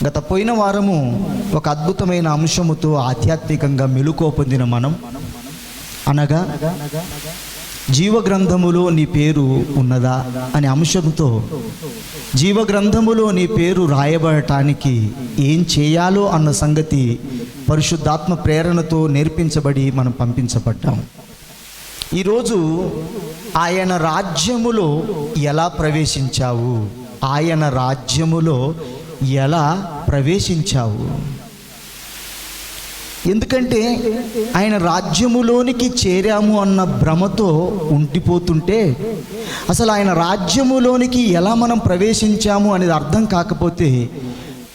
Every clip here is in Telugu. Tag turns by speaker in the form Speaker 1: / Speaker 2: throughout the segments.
Speaker 1: గత పోయిన వారము ఒక అద్భుతమైన అంశముతో ఆధ్యాత్మికంగా మెలుకువ పొందిన మనం, అనగా జీవగ్రంథములో నీ పేరు ఉన్నదా అనే అంశంతో, జీవగ్రంథములో నీ పేరు రాయబడటానికి ఏం చేయాలో అన్న సంగతి పరిశుద్ధాత్మ ప్రేరణతో నేర్పించబడి మనం పంపించబడ్డాం. ఈరోజు ఆయన రాజ్యములో ఎలా ప్రవేశించావు, ఆయన రాజ్యములో ఎలా ప్రవేశించావు? ఎందుకంటే ఆయన రాజ్యములోనికి చేరాము అన్న భ్రమతో ఉండిపోతుంటే, అసలు ఆయన రాజ్యములోనికి ఎలా మనం ప్రవేశించాము అనేది అర్థం కాకపోతే,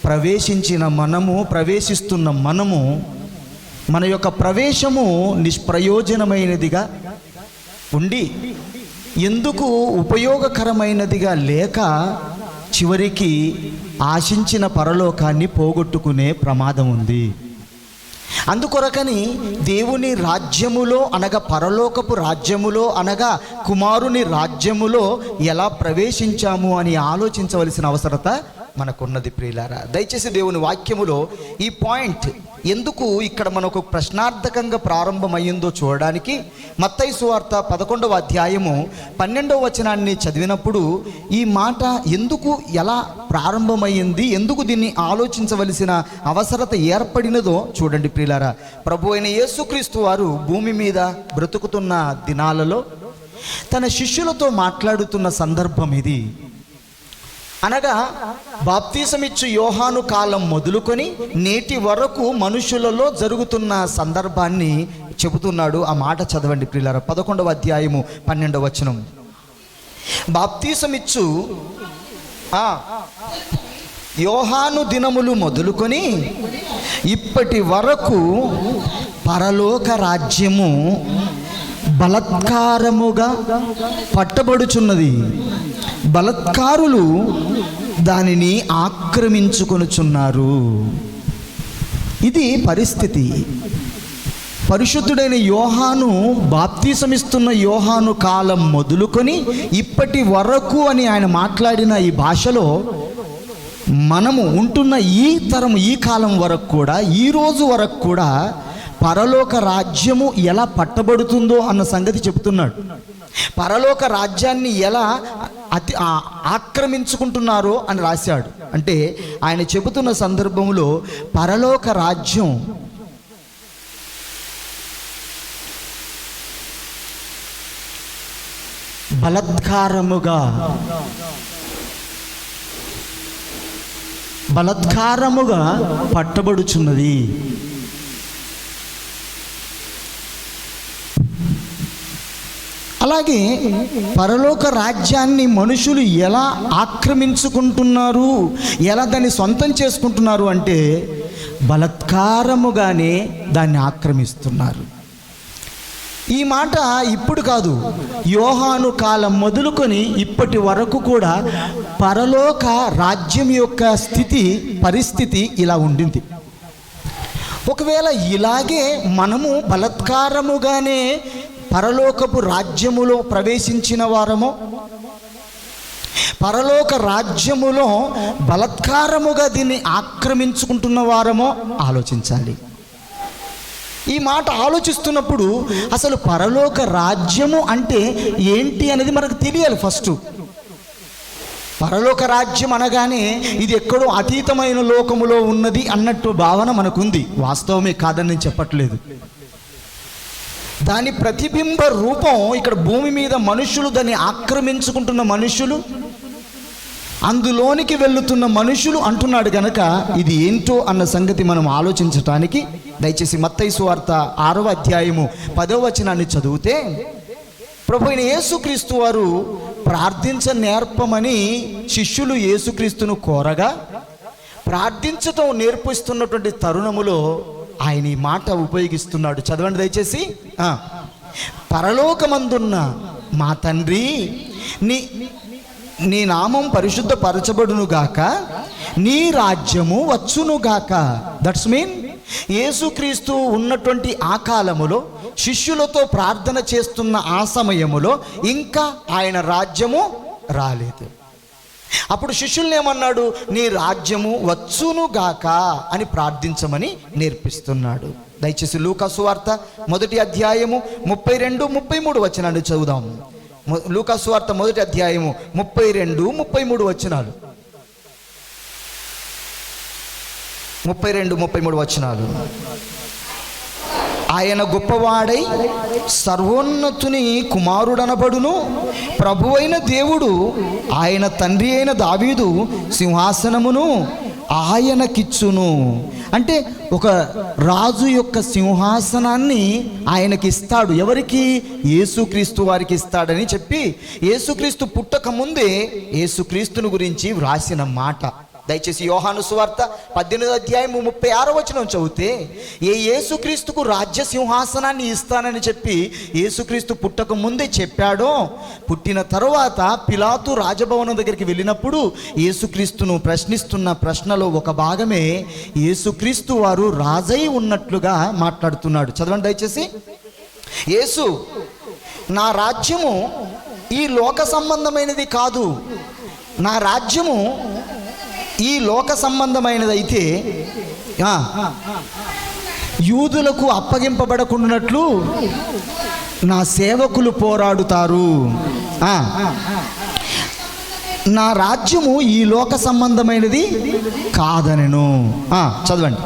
Speaker 1: ప్రవేశిస్తున్న మనము మన యొక్క ప్రవేశము నిష్ప్రయోజనమైనదిగా ఉండి, ఎందుకు ఉపయోగకరమైనదిగా లేక చివరికి ఆశించిన పరలోకాన్ని పోగొట్టుకునే ప్రమాదం ఉంది. అందుకొరకని దేవుని రాజ్యములో అనగా పరలోకపు రాజ్యములో అనగా కుమారుని రాజ్యములో ఎలా ప్రవేశించాము అని ఆలోచించవలసిన అవసరత మనకున్నది. ప్రియులారా, దయచేసి దేవుని వాక్యములో ఈ పాయింట్ ఎందుకు ఇక్కడ మనకు ప్రశ్నార్థకంగా ప్రారంభమయ్యిందో చూడడానికి మత్తయి సువార్త 11వ అధ్యాయము 12వ వచనాన్ని చదివినప్పుడు ఈ మాట ఎందుకు ఎలా ప్రారంభమైంది, ఎందుకు దీన్ని ఆలోచించవలసిన అవసరత ఏర్పడినదో చూడండి. ప్రియులారా, ప్రభు అయిన యేసుక్రీస్తు వారు భూమి మీద బ్రతుకుతున్న దినాలలో తన శిష్యులతో మాట్లాడుతున్న సందర్భం ఇది. అనగా బాప్తీసమిచ్చు యోహాను కాలం మొదలుకొని నేటి వరకు మనుషులలో జరుగుతున్న సందర్భాన్ని చెబుతున్నాడు. ఆ మాట చదవండి ప్రియులారా, 11వ అధ్యాయము 12వ వచనం. బాప్తీసమిచ్చు యోహాను దినములు మొదలుకొని ఇప్పటి వరకు పరలోక రాజ్యము బలత్కారముగా పట్టబడుచున్నది, బలత్కారులు దానిని ఆక్రమించుకొనుచున్నారు. ఇది పరిస్థితి. పరిశుద్ధుడైన యోహాను, బాప్తీసమిస్తున్న యోహాను కాలం మొదలుకొని ఇప్పటి వరకు అని ఆయన మాట్లాడిన ఈ భాషలో మనము ఉంటున్న ఈ తరం, ఈ కాలం వరకు కూడా, ఈ రోజు వరకు కూడా పరలోక రాజ్యము ఎలా పట్టబడుతుందో అన్న సంగతి చెబుతున్నాడు. పరలోక రాజ్యాన్ని ఎలా ఆక్రమించుకుంటున్నారో అని రాశాడు. అంటే ఆయన చెబుతున్న సందర్భంలో పరలోక రాజ్యం బలత్కారముగా పట్టబడుచున్నది. అలాగే పరలోక రాజ్యాన్ని మనుషులు ఎలా ఆక్రమించుకుంటున్నారు, ఎలా దాన్ని సొంతం చేసుకుంటున్నారు అంటే బలత్కారముగానే దాన్ని ఆక్రమిస్తున్నారు. ఈ మాట ఇప్పుడు కాదు, యోహాను కాలం మొదలుకొని ఇప్పటి వరకు కూడా పరలోక రాజ్యం యొక్క పరిస్థితి ఇలా ఉండింది. ఒకవేళ ఇలాగే మనము బలత్కారముగానే పరలోకపు రాజ్యములో ప్రవేశించిన వారమో, పరలోక రాజ్యములో బలత్కారముగా దీన్ని ఆక్రమించుకుంటున్న వారమో ఆలోచించాలి. ఈ మాట ఆలోచిస్తున్నప్పుడు అసలు పరలోక రాజ్యము అంటే ఏంటి అనేది మనకు తెలియాలి. ఫస్ట్ పరలోక రాజ్యం అనగానే ఇది ఎక్కడో అతీతమైన లోకములో ఉన్నది అన్నట్టు భావన మనకుంది. వాస్తవమే, కాదని చెప్పట్లేదు. దాని ప్రతిబింబ రూపం ఇక్కడ భూమి మీద మనుషులు, దాన్ని ఆక్రమించుకుంటున్న మనుషులు, అందులోనికి వెళుతున్న మనుషులు అంటున్నాడు కనుక ఇది ఏంటో అన్న సంగతి మనం ఆలోచించటానికి దయచేసి మత్తయి సువార్త 6వ అధ్యాయము 10వ వచనాన్ని చదివితే, ప్రభు అయిన యేసుక్రీస్తు వారు ప్రార్థించ నేర్పమని శిష్యులు యేసుక్రీస్తును కోరగా, ప్రార్థించటం నేర్పిస్తున్నటువంటి తరుణములో ఆయన ఈ మాట ఉపయోగిస్తున్నాడు. చదవండి దయచేసి. పరలోకమందున్న మా తండ్రి, నీ నామం పరిశుద్ధపరచబడునుగాక, నీ రాజ్యము వచ్చునుగాక. దట్స్ మీన్ యేసుక్రీస్తు ఉన్నటువంటి ఆ కాలములో శిష్యులతో ప్రార్థన చేస్తున్న ఆ సమయములో ఇంకా ఆయన రాజ్యము రాలేదు. అప్పుడు శిష్యుల్ని ఏమన్నాడు? నీ రాజ్యము వచ్చును గాక అని ప్రార్థించమని నేర్పిస్తున్నాడు. దయచేసి లూకా సువార్త 1వ అధ్యాయము 32, 33 వచనాలు చదువుదాం. లూకా సువార్త 1వ అధ్యాయము 32, 33 వచనాలు. 32, 33 వచనాలు. ఆయన గొప్పవాడై సర్వోన్నతుని కుమారుడనబడును, ప్రభువైన దేవుడు ఆయన తండ్రి అయిన దావీదు సింహాసనమును ఆయనకిచ్చును. అంటే ఒక రాజు యొక్క సింహాసనాన్ని ఆయనకి ఇస్తాడు. ఎవరికి? యేసుక్రీస్తు వారికి ఇస్తాడని చెప్పి యేసుక్రీస్తు పుట్టక ముందే యేసుక్రీస్తుని గురించి వ్రాసిన మాట. దయచేసి యోహాను సువార్త 18వ అధ్యాయం 36వ వచనం చదివితే, ఏ యేసుక్రీస్తుకు రాజ్య సింహాసనాన్ని ఇస్తానని చెప్పి యేసుక్రీస్తు పుట్టక ముందే చెప్పాడో, పుట్టిన తరువాత పిలాతు రాజభవనం దగ్గరికి వెళ్ళినప్పుడు యేసుక్రీస్తును ప్రశ్నిస్తున్న ప్రశ్నలో ఒక భాగమే యేసుక్రీస్తు వారు రాజై ఉన్నట్లుగా మాట్లాడుతున్నాడు. చదవండి దయచేసి. యేసు, నా రాజ్యము ఈ లోక సంబంధమైనది కాదు, నా రాజ్యము ఈ లోక సంబంధమైనదైతే యూదులకు అప్పగింపబడకుండానట్లు నా సేవకులు పోరాడుతారు. నా రాజ్యము ఈ లోక సంబంధమైనది కాదనెను. చదవండి.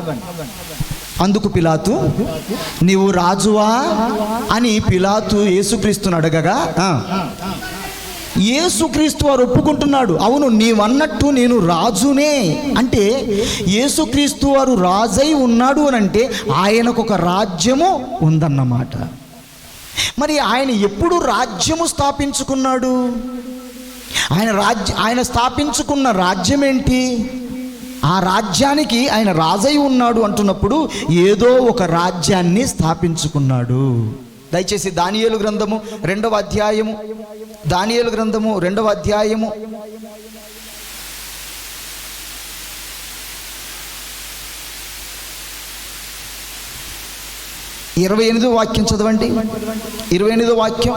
Speaker 1: అందుకు పిలాతు, నీవు రాజువా అని పిలాతు యేసుక్రీస్తుని అడగగా యేసుక్రీస్తు వారు ఒప్పుకుంటున్నాడు, అవును నీవన్నట్టు నేను రాజునే. అంటే యేసుక్రీస్తు వారు రాజై ఉన్నాడు అని అంటే ఆయనకు ఒక రాజ్యము ఉందన్నమాట. మరి ఆయన ఎప్పుడు రాజ్యము స్థాపించుకున్నాడు? ఆయన స్థాపించుకున్న రాజ్యం ఏంటి? ఆ రాజ్యానికి ఆయన రాజై ఉన్నాడు అంటున్నప్పుడు ఏదో ఒక రాజ్యాన్ని స్థాపించుకున్నాడు. దయచేసి దానియేలు గ్రంథము 2వ అధ్యాయము, దానియేలు గ్రంథము 2వ అధ్యాయము 28వ వాక్యం చదవండి. 28వ వాక్యం,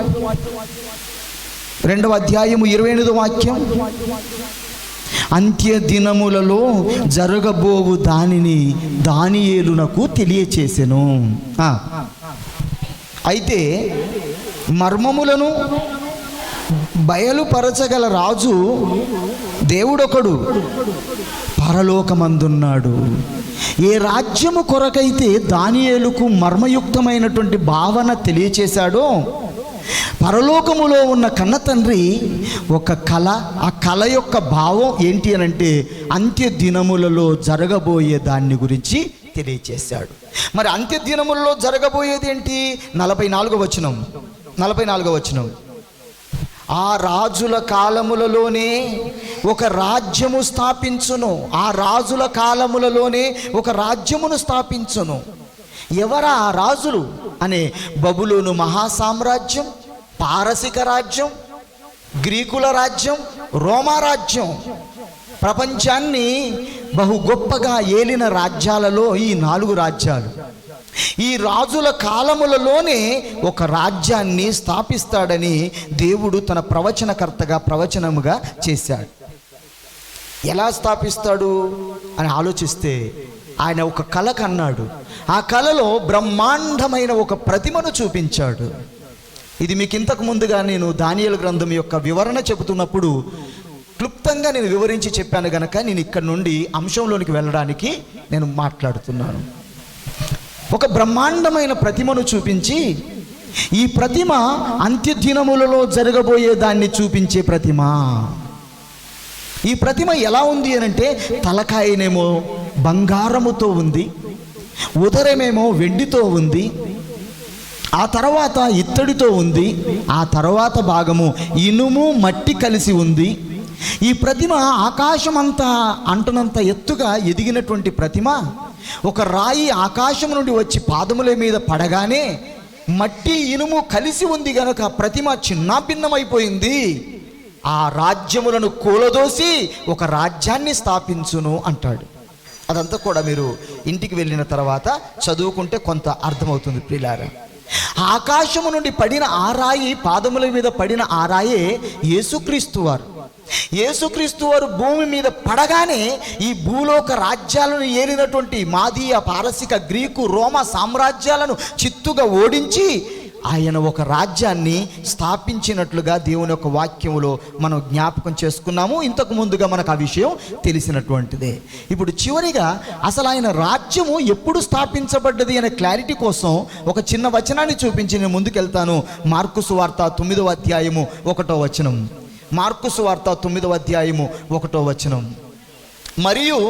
Speaker 1: 2వ అధ్యాయము 28వ వాక్యం. అంత్య దినములలో జరగబోవు దానిని దానియేలునకు తెలియచేసెను. అయితే మర్మములను బయలుపరచగల రాజు దేవుడొకడు పరలోకమందున్నాడు. ఏ రాజ్యము కొరకైతే దానియేలుకు మర్మయుక్తమైనటువంటి భావన తెలియచేశాడో, పరలోకములో ఉన్న కన్న తండ్రి ఒక కళ, ఆ కళ యొక్క భావం ఏంటి అని అంటే అంత్య దినములలో జరగబోయే దాన్ని గురించి తెలియచేశాడు. మరి అంత్య దినములలో జరగబోయేది ఏంటి? 44వ వచనం, 44వ వచనం. ఆ రాజుల కాలములలోనే ఒక రాజ్యము స్థాపించును, ఆ రాజుల కాలములలోనే ఒక రాజ్యమును స్థాపించును. ఎవరా ఆ రాజులు అనే బబులోను మహాసామ్రాజ్యం, పారసిక రాజ్యం, గ్రీకుల రాజ్యం, రోమా రాజ్యం. ప్రపంచాన్ని బహు గొప్పగా ఏలిన రాజ్యాలలో ఈ 4 రాజ్యాలు. ఈ రాజుల కాలములలోనే ఒక రాజ్యాన్ని స్థాపిస్తాడని దేవుడు తన ప్రవచనకర్తగా ప్రవచనముగా చేశాడు. ఎలా స్థాపిస్తాడు అని ఆలోచిస్తే ఆయన ఒక కళ కన్నాడు. ఆ కళలో బ్రహ్మాండమైన ఒక ప్రతిమను చూపించాడు. ఇది మీకు ఇంతకు ముందుగా నేను దానియేలు గ్రంథం యొక్క వివరణ చెబుతున్నప్పుడు క్లుప్తంగా నేను వివరించి చెప్పాను గనక నేను ఇక్కడ నుండి అంశంలోనికి వెళ్ళడానికి నేను మాట్లాడుతున్నాను. ఒక బ్రహ్మాండమైన ప్రతిమను చూపించి, ఈ ప్రతిమ అంత్య దినములలో జరగబోయే దాన్ని చూపించే ప్రతిమ. ఈ ప్రతిమ ఎలా ఉంది అనంటే తలకాయనేమో బంగారముతో ఉంది, ఉదరమేమో వెండితో ఉంది, ఆ తర్వాత ఇత్తడితో ఉంది, ఆ తర్వాత భాగము ఇనుము మట్టి కలిసి ఉంది. ఈ ప్రతిమ ఆకాశమంతా అంటున్నంత ఎత్తుగా ఎదిగినటువంటి ప్రతిమ. ఒక రాయి ఆకాశం నుండి వచ్చి పాదముల మీద పడగానే మట్టి ఇనుము కలిసి ఉంది గనక ప్రతిమ చిన్నాభిన్నమైపోయింది. ఆ రాజ్యములను కూలదోసి ఒక రాజ్యాన్ని స్థాపించును అంటాడు. అదంతా కూడా మీరు ఇంటికి వెళ్ళిన తర్వాత చదువుకుంటే కొంత అర్థమవుతుంది ప్రియులారా. ఆకాశము నుండి పడిన ఆ రాయి, పాదముల మీద పడిన ఆ రాయే యేసుక్రీస్తు వారు. యేసుక్రీస్తు వారు భూమి మీద పడగానే ఈ భూలోక రాజ్యాలను ఏలినటువంటి మాదీయ, పారసిక, గ్రీకు, రోమ సామ్రాజ్యాలను చిత్తుగా ఓడించి ఆయన ఒక రాజ్యాన్ని స్థాపించినట్లుగా దేవుని యొక్క వాక్యములో మనం జ్ఞాపకం చేసుకున్నాము. ఇంతకు ముందుగా మనకు ఆ విషయం తెలిసినటువంటిదే. ఇప్పుడు చివరిగా అసలు ఆయన రాజ్యము ఎప్పుడు స్థాపించబడ్డది అనే క్లారిటీ కోసం ఒక చిన్న వచనాన్ని చూపించి నేను ముందుకెళ్తాను. మార్కు సువార్త 9వ అధ్యాయము 1వ వచనం. మార్కు సువార్త 9వ అధ్యాయము 1వ వచనం. మరియు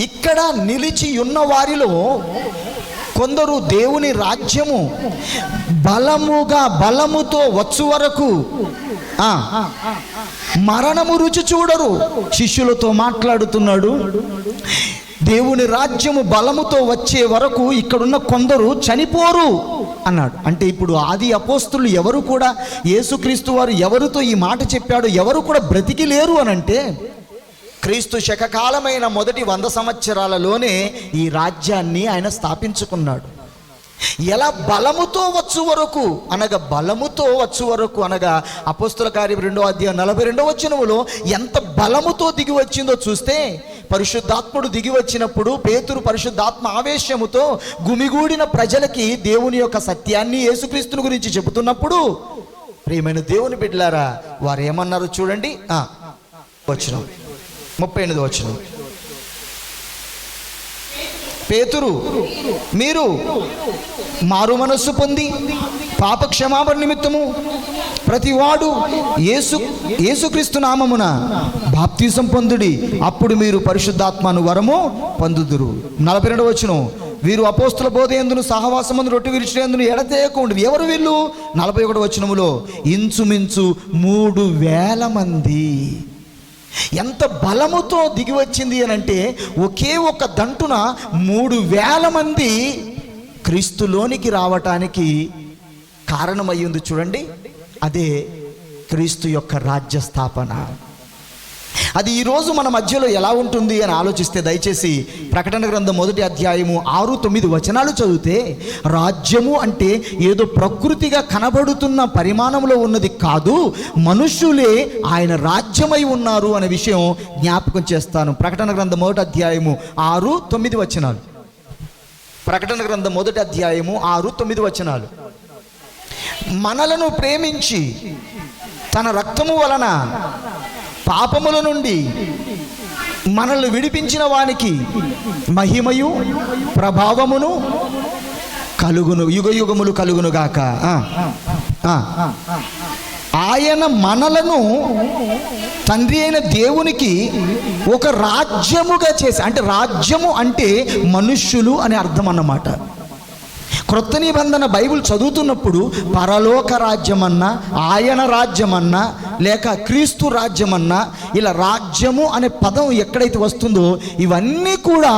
Speaker 1: ఇక్కడ నిలిచి ఉన్న వారిలో కొందరు దేవుని రాజ్యము బలముతో వచ్చు వరకు మరణము రుచి చూడరు. శిష్యులతో మాట్లాడుతున్నాడు. దేవుని రాజ్యము బలముతో వచ్చే వరకు ఇక్కడున్న కొందరు చనిపోరు అన్నాడు. అంటే ఇప్పుడు ఆది అపోస్తులు ఎవరు కూడా, యేసుక్రీస్తు వారు ఎవరితో ఈ మాట చెప్పాడు, ఎవరు కూడా బ్రతికి లేరు అని అంటే క్రీస్తు శకకాలమైన మొదటి 100 సంవత్సరాలలోనే ఈ రాజ్యాన్ని ఆయన స్థాపించుకున్నాడు. ఎలా? బలముతో వచ్చు వరకు అనగా, బలముతో వచ్చు వరకు అనగా అపోస్తుల కార్యం 2వ అధ్యాయం 42వ వచనములో ఎంత బలముతో దిగి వచ్చిందో చూస్తే, పరిశుద్ధాత్ముడు దిగి వచ్చినప్పుడు పేతురు పరిశుద్ధాత్మ ఆవేశముతో గుమిగూడిన ప్రజలకి దేవుని యొక్క సత్యాన్ని, యేసుక్రీస్తుని గురించి చెబుతున్నప్పుడు, ప్రియమైన దేవుని బిడ్డలారా, వారు ఏమన్నారు చూడండి. వచనం 38వ వచనం. పేతురు, మీరు మారు మనస్సు పొంది పాప క్షమాపణ నిమిత్తము ప్రతివాడు యేసుక్రీస్తు నామమున బాప్తిసం పొందుడి, అప్పుడు మీరు పరిశుద్ధాత్మను వరము పొందుదురు. 42వ వచనం. వీరు అపోస్తుల బోధ యందును సహవాసమందు రొట్టె విరిచినందును ఎడతెగకుండా. ఎవరు వీళ్ళు? 41వ వచనములో ఇంచుమించు 3000 మంది. ఎంత బలముతో దిగి వచ్చింది అని అంటే, ఒకే ఒక దంటున 3000 మంది క్రీస్తులోనికి రావటానికి కారణమయ్యింది చూడండి. అదే క్రీస్తు యొక్క రాజ్య స్థాపన. అది ఈరోజు మన మధ్యలో ఎలా ఉంటుంది అని ఆలోచిస్తే, దయచేసి ప్రకటన గ్రంథం 1వ అధ్యాయము 6-9 వచనాలు చదివితే, రాజ్యము అంటే ఏదో ప్రకృతిగా కనబడుతున్న పరిమాణంలో ఉన్నది కాదు, మనుషులే ఆయన రాజ్యమై ఉన్నారు అనే విషయం జ్ఞాపకం చేస్తాను. ప్రకటన గ్రంథం 1వ అధ్యాయము 6-9 వచనాలు. ప్రకటన గ్రంథం 1వ అధ్యాయము 6-9 వచనాలు. మనలను ప్రేమించి తన రక్తము వలన పాపముల నుండి మనల్ని విడిపించిన వానికి మహిమయు ప్రభావమును కలుగును, యుగయుగములు కలుగునుగాక. ఆయన మనలను తండ్రి అయిన దేవునికి ఒక రాజ్యముగా చేసి, అంటే రాజ్యము అంటే మనుష్యులు అనే అర్థం అన్నమాట. క్రొత్త నిబంధన బైబిల్ చదువుతున్నప్పుడు పరలోక రాజ్యమన్నా, ఆయన రాజ్యమన్నా, లేక క్రీస్తు రాజ్యమన్నా, ఇలా రాజ్యము అనే పదం ఎక్కడైతే వస్తుందో ఇవన్నీ కూడా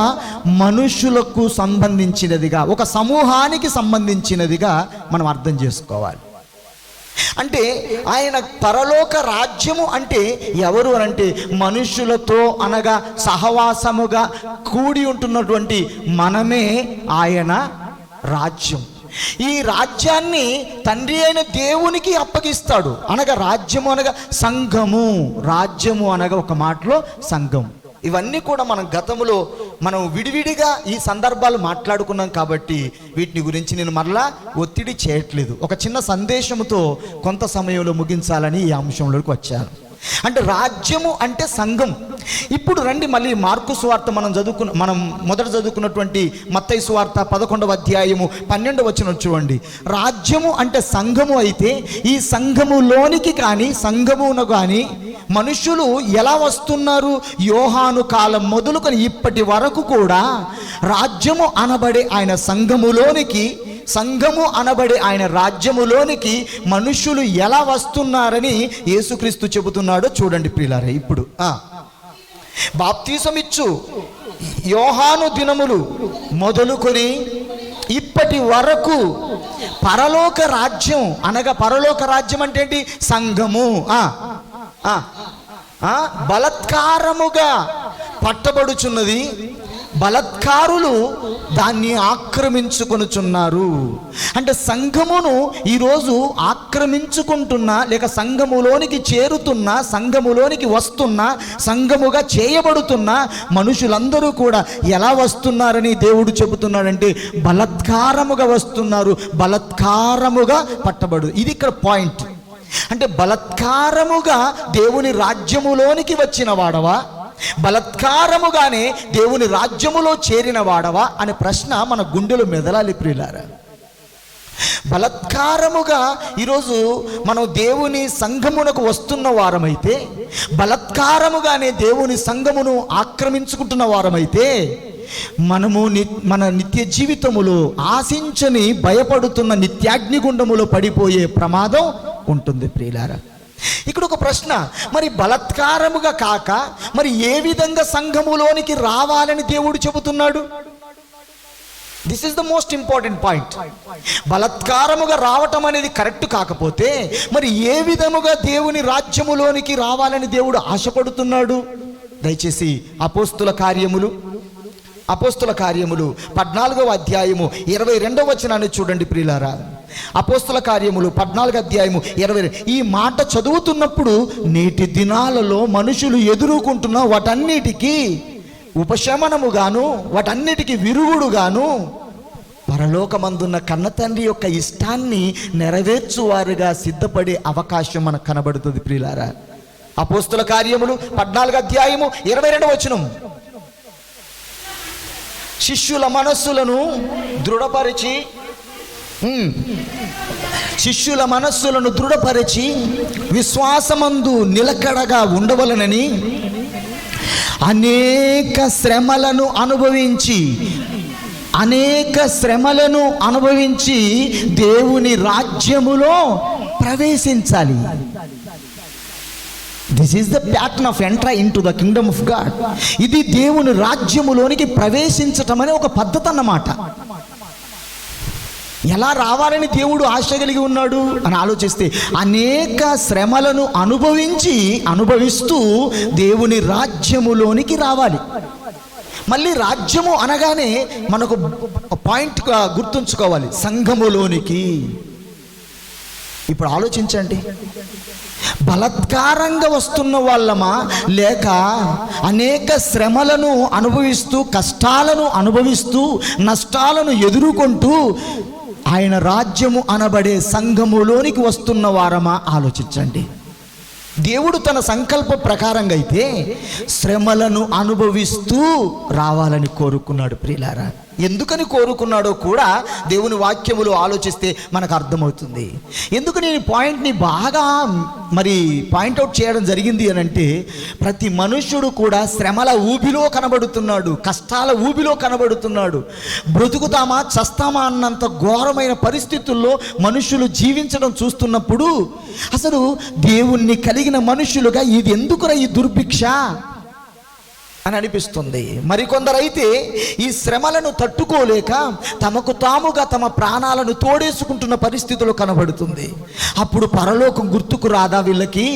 Speaker 1: మనుషులకు సంబంధించినదిగా, ఒక సమూహానికి సంబంధించినదిగా మనం అర్థం చేసుకోవాలి. అంటే ఆయన పరలోక రాజ్యము అంటే ఎవరు అనంటే, మనుషులతో అనగా సహవాసముగా కూడి ఉంటున్నటువంటి మనమే ఆయన రాజ్యం. ఈ రాజ్యాన్ని తండ్రి అయిన దేవునికి అప్పగిస్తాడు. అనగా రాజ్యము అనగా సంఘము, రాజ్యము అనగా ఒక మాటలో సంఘం. ఇవన్నీ కూడా మనం గతంలో మనం విడివిడిగా ఈ సందర్భాలు మాట్లాడుకున్నాం కాబట్టి వీటిని గురించి నేను మరలా ఒత్తిడి చేయట్లేదు. ఒక చిన్న సందేశంతో కొంత సమయంలో ముగించాలని ఈ అంశంలోకి వచ్చాను. అంటే రాజ్యము అంటే సంఘం. ఇప్పుడు రండి మళ్ళీ మార్కు సువార్త మనం మొదట చదువుకున్నటువంటి మత్తయి సువార్త 11వ అధ్యాయము 12వ వచనం చూడండి. రాజ్యము అంటే సంఘము అయితే, ఈ సంఘములోనికి కానీ సంఘమును కానీ మనుషులు ఎలా వస్తున్నారు? యోహాను కాలం మొదలుకొని ఇప్పటి వరకు కూడా రాజ్యము అనబడే ఆయన సంఘము అనబడే ఆయన రాజ్యములోనికి మనుషులు ఎలా వస్తున్నారని యేసుక్రీస్తు చెబుతున్నాడో చూడండి ప్రియులారా. ఇప్పుడు బాప్తిసమిచ్చు యోహాను దినములు మొదలుకొని ఇప్పటి వరకు పరలోక రాజ్యం అనగా, పరలోక రాజ్యం అంటే ఏంటి? సంఘము బలత్కారముగా పట్టబడుచున్నది, బలత్కారులు దాన్ని ఆక్రమించుకొనుచున్నారు. అంటే సంఘమును ఈరోజు ఆక్రమించుకుంటున్నా, లేక సంఘములోనికి చేరుతున్నా, సంఘములోనికి వస్తున్నా, సంఘముగా చేయబడుతున్న మనుషులందరూ కూడా ఎలా వస్తున్నారని దేవుడు చెబుతున్నాడంటే బలత్కారముగా వస్తున్నారు, బలత్కారముగా పట్టబడు. ఇది ఇక్కడ పాయింట్. అంటే బలత్కారముగా దేవుని రాజ్యములోనికి వచ్చిన వాడవా, బలత్కారముగానే దేవుని రాజ్యములో చేరిన వాడవా అనే ప్రశ్న మన గుండెలు మెదలాలి ప్రియులారా. బలత్కారముగా ఈరోజు మనం దేవుని సంఘమునకు వస్తున్న వారమైతే, బలత్కారముగానే దేవుని సంఘమును ఆక్రమించుకుంటున్న వారమైతే, మనము మన నిత్య జీవితములో ఆశించని భయపడుతున్న నిత్యాగ్నిగుండములో పడిపోయే ప్రమాదం ఉంటుంది ప్రియులారా. ఇక్కడ ఒక ప్రశ్న, మరి బలత్కారముగా కాక మరి ఏ విధంగా సంఘములోనికి రావాలని దేవుడు చెబుతున్నాడు? This is the most important point. బలత్కారముగా రావటం అనేది కరెక్ట్ కాకపోతే మరి ఏ విధముగా దేవుని రాజ్యములోనికి రావాలని దేవుడు ఆశపడుతున్నాడు? దయచేసి అపోస్తుల కార్యములు 14వ అధ్యాయము 22వ వచనాన్ని చూడండి ప్రియులారా. అపోస్తుల కార్యములు 14వ అధ్యాయము 22. ఈ మాట చదువుతున్నప్పుడు నేటి దినాలలో మనుషులు ఎదుర్కొంటున్న వాటన్నిటికీ ఉపశమనముగాను, వాటన్నిటికీ విరుగుడుగాను పరలోకమందున్న కన్న తండ్రి యొక్క ఇష్టాన్ని నెరవేర్చువారుగా సిద్ధపడే అవకాశం మనకు కనబడుతుంది ప్రియులారా. అపోస్తుల కార్యములు 14వ అధ్యాయము 22వ వచనం. శిష్యుల మనస్సులను దృఢపరిచి విశ్వాసమందు నిలకడగా ఉండవలనని అనేక శ్రమలను అనుభవించి దేవుని రాజ్యములో ప్రవేశించాలి. This is the pattern of entry into the kingdom of God. ఇది దేవుని రాజ్యములోనికి ప్రవేశించటం అనే ఒక పద్ధతి అన్నమాట. ఎలా రావాలని దేవుడు ఆశ కలిగి ఉన్నాడు అని ఆలోచిస్తే, అనేక శ్రమలను అనుభవిస్తూ దేవుని రాజ్యములోనికి రావాలి. మళ్ళీ రాజ్యము అనగానే మనకు పాయింట్ గుర్తుంచుకోవాలి, సంఘములోనికి. ఇప్పుడు ఆలోచించండి, బలత్కారంగా వస్తున్న వాళ్ళమా, లేక అనేక శ్రమలను అనుభవిస్తూ, కష్టాలను అనుభవిస్తూ, నష్టాలను ఎదుర్కొంటూ ఆయన రాజ్యము అనబడే సంఘములోనికి వస్తున్న వారమా? ఆలోచించండి. దేవుడు తన సంకల్ప ప్రకారంగా అయితే శ్రమలను అనుభవిస్తూ రావాలని కోరుకున్నాడు ప్రియులారా. ఎందుకని కోరుకున్నాడో కూడా దేవుని వాక్యములో ఆలోచిస్తే మనకు అర్థమవుతుంది. ఎందుకు నేను ఈ పాయింట్ని బాగా పాయింట్అవుట్ చేయడం జరిగింది అని అంటే, ప్రతి మనుష్యుడు కూడా శ్రమల ఊబిలో కనబడుతున్నాడు, కష్టాల ఊబిలో కనబడుతున్నాడు. బ్రతుకుతామా చస్తామా అన్నంత ఘోరమైన పరిస్థితుల్లో మనుషులు జీవించడం చూస్తున్నప్పుడు అసలు దేవుణ్ణి కలిగిన మనుషులుగా ఇది ఎందుకురా ఈ దుర్భిక్ష అని అనిపిస్తుంది. మరికొందరైతే ఈ శ్రమలను తట్టుకోలేక తమకు తాముగా తమ ప్రాణాలను తోడేసుకుంటున్న పరిస్థితులు కనబడుతుంది. అప్పుడు పరలోకం గుర్తుకు రాదా వీళ్ళకి?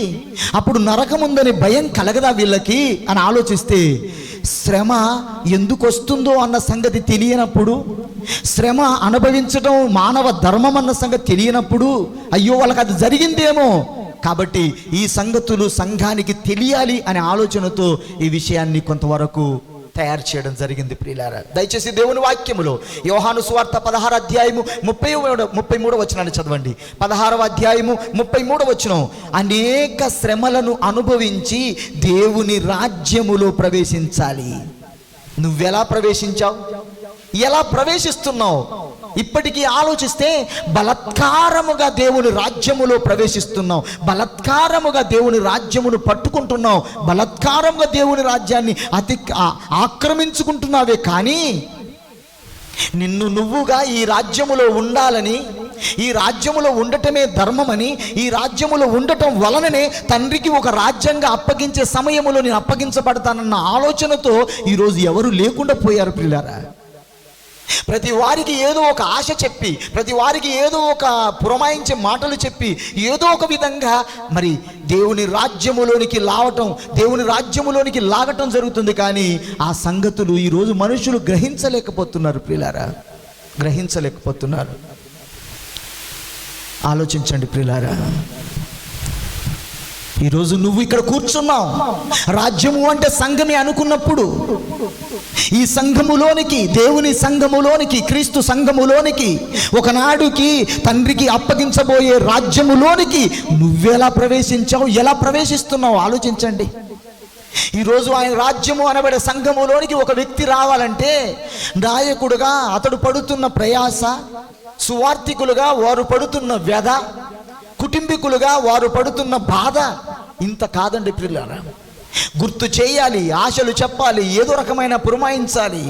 Speaker 1: అప్పుడు నరకముందని భయం కలగదా వీళ్ళకి అని ఆలోచిస్తే, శ్రమ ఎందుకు వస్తుందో అన్న సంగతి తెలియనప్పుడు, శ్రమ అనుభవించడం మానవ ధర్మం అన్న సంగతి తెలియనప్పుడు, అయ్యో వాళ్ళకి అది జరిగిందేమో కాబట్టి ఈ సంగతులు సంఘానికి తెలియాలి అనే ఆలోచనతో ఈ విషయాన్ని కొంతవరకు తయారు చేయడం జరిగింది ప్రియులారా. దయచేసి దేవుని వాక్యములో యోహాను సువార్త 16వ అధ్యాయము 33వ వచనాన్ని చదవండి. 16వ అధ్యాయము 33వ వచనం. అనేక శ్రమలను అనుభవించి దేవుని రాజ్యములో ప్రవేశించాలి. నువ్వెలా ప్రవేశించావు? ఎలా ప్రవేశిస్తున్నావు? ఇప్పటికీ ఆలోచిస్తే బలత్కారముగా దేవుని రాజ్యములో ప్రవేశిస్తున్నావు, బలత్కారముగా దేవుని రాజ్యమును పట్టుకుంటున్నావు, బలత్కారముగా దేవుని రాజ్యాన్ని ఆక్రమించుకుంటున్నావే. కానీ నిన్ను నువ్వుగా ఈ రాజ్యములో ఉండాలని, ఈ రాజ్యములో ఉండటమే ధర్మమని, ఈ రాజ్యములో ఉండటం వలననే తండ్రికి ఒక రాజ్యంగా అప్పగించే సమయములో నేను అప్పగించబడతానన్న ఆలోచనతో ఈరోజు ఎవరు లేకుండా పోయారు ప్రియులారా. ప్రతి వారికి ఏదో ఒక ఆశ చెప్పి, ప్రతి వారికి ఏదో ఒక పురమాయించే మాటలు చెప్పి, ఏదో ఒక విధంగా మరి దేవుని రాజ్యములోనికి లాగటం జరుగుతుంది. కానీ ఆ సంగతులు ఈరోజు మనుషులు గ్రహించలేకపోతున్నారు. ప్రియులారా, గ్రహించలేకపోతున్నారు. ఆలోచించండి ప్రియులారా. ఈరోజు నువ్వు ఇక్కడ కూర్చున్నావు, రాజ్యము అంటే సంఘమే అనుకున్నప్పుడు, ఈ సంఘములోనికి, దేవుని సంఘములోనికి, క్రీస్తు సంఘములోనికి, ఒకనాడుకి తండ్రికి అప్పగించబోయే రాజ్యములోనికి నువ్వెలా ప్రవేశించావు, ఎలా ప్రవేశిస్తున్నావు ఆలోచించండి. ఈరోజు ఆయన రాజ్యము అనబడే సంఘములోనికి ఒక వ్యక్తి రావాలంటే నాయకుడుగా అతడు పడుతున్న ప్రయాస, సువార్థికులుగా వారు పడుతున్న వ్యధ, కుటుంబీకులుగా వారు పడుతున్న బాధ ఇంత కాదండి ప్రియులారా. గుర్తు చేయాలి, ఆశలు చెప్పాలి, ఏదో రకమైన పురమాయించాలి.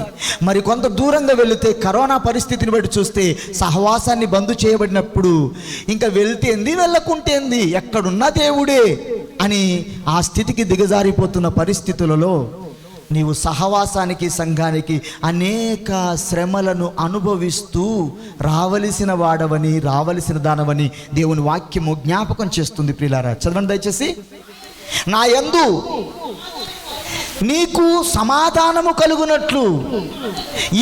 Speaker 1: మరి కొంత దూరంగా వెళితే కరోనా పరిస్థితిని బట్టి చూస్తే సహవాసాన్ని బంద్ చేయబడినప్పుడు ఇంకా వెళ్తేంది వెళ్ళకుంటేంది, ఎక్కడున్నా దేవుడే అని ఆ స్థితికి దిగజారిపోతున్న పరిస్థితులలో నీవు సహవాసానికి, సంఘానికి అనేక శ్రమలను అనుభవిస్తూ రావలసిన వాడవని, రావలసిన దానవని దేవుని వాక్యము జ్ఞాపకం చేస్తుంది. ప్రియులారా, చదవండి దయచేసి. నా యందు నీకు సమాధానము కలుగునట్లు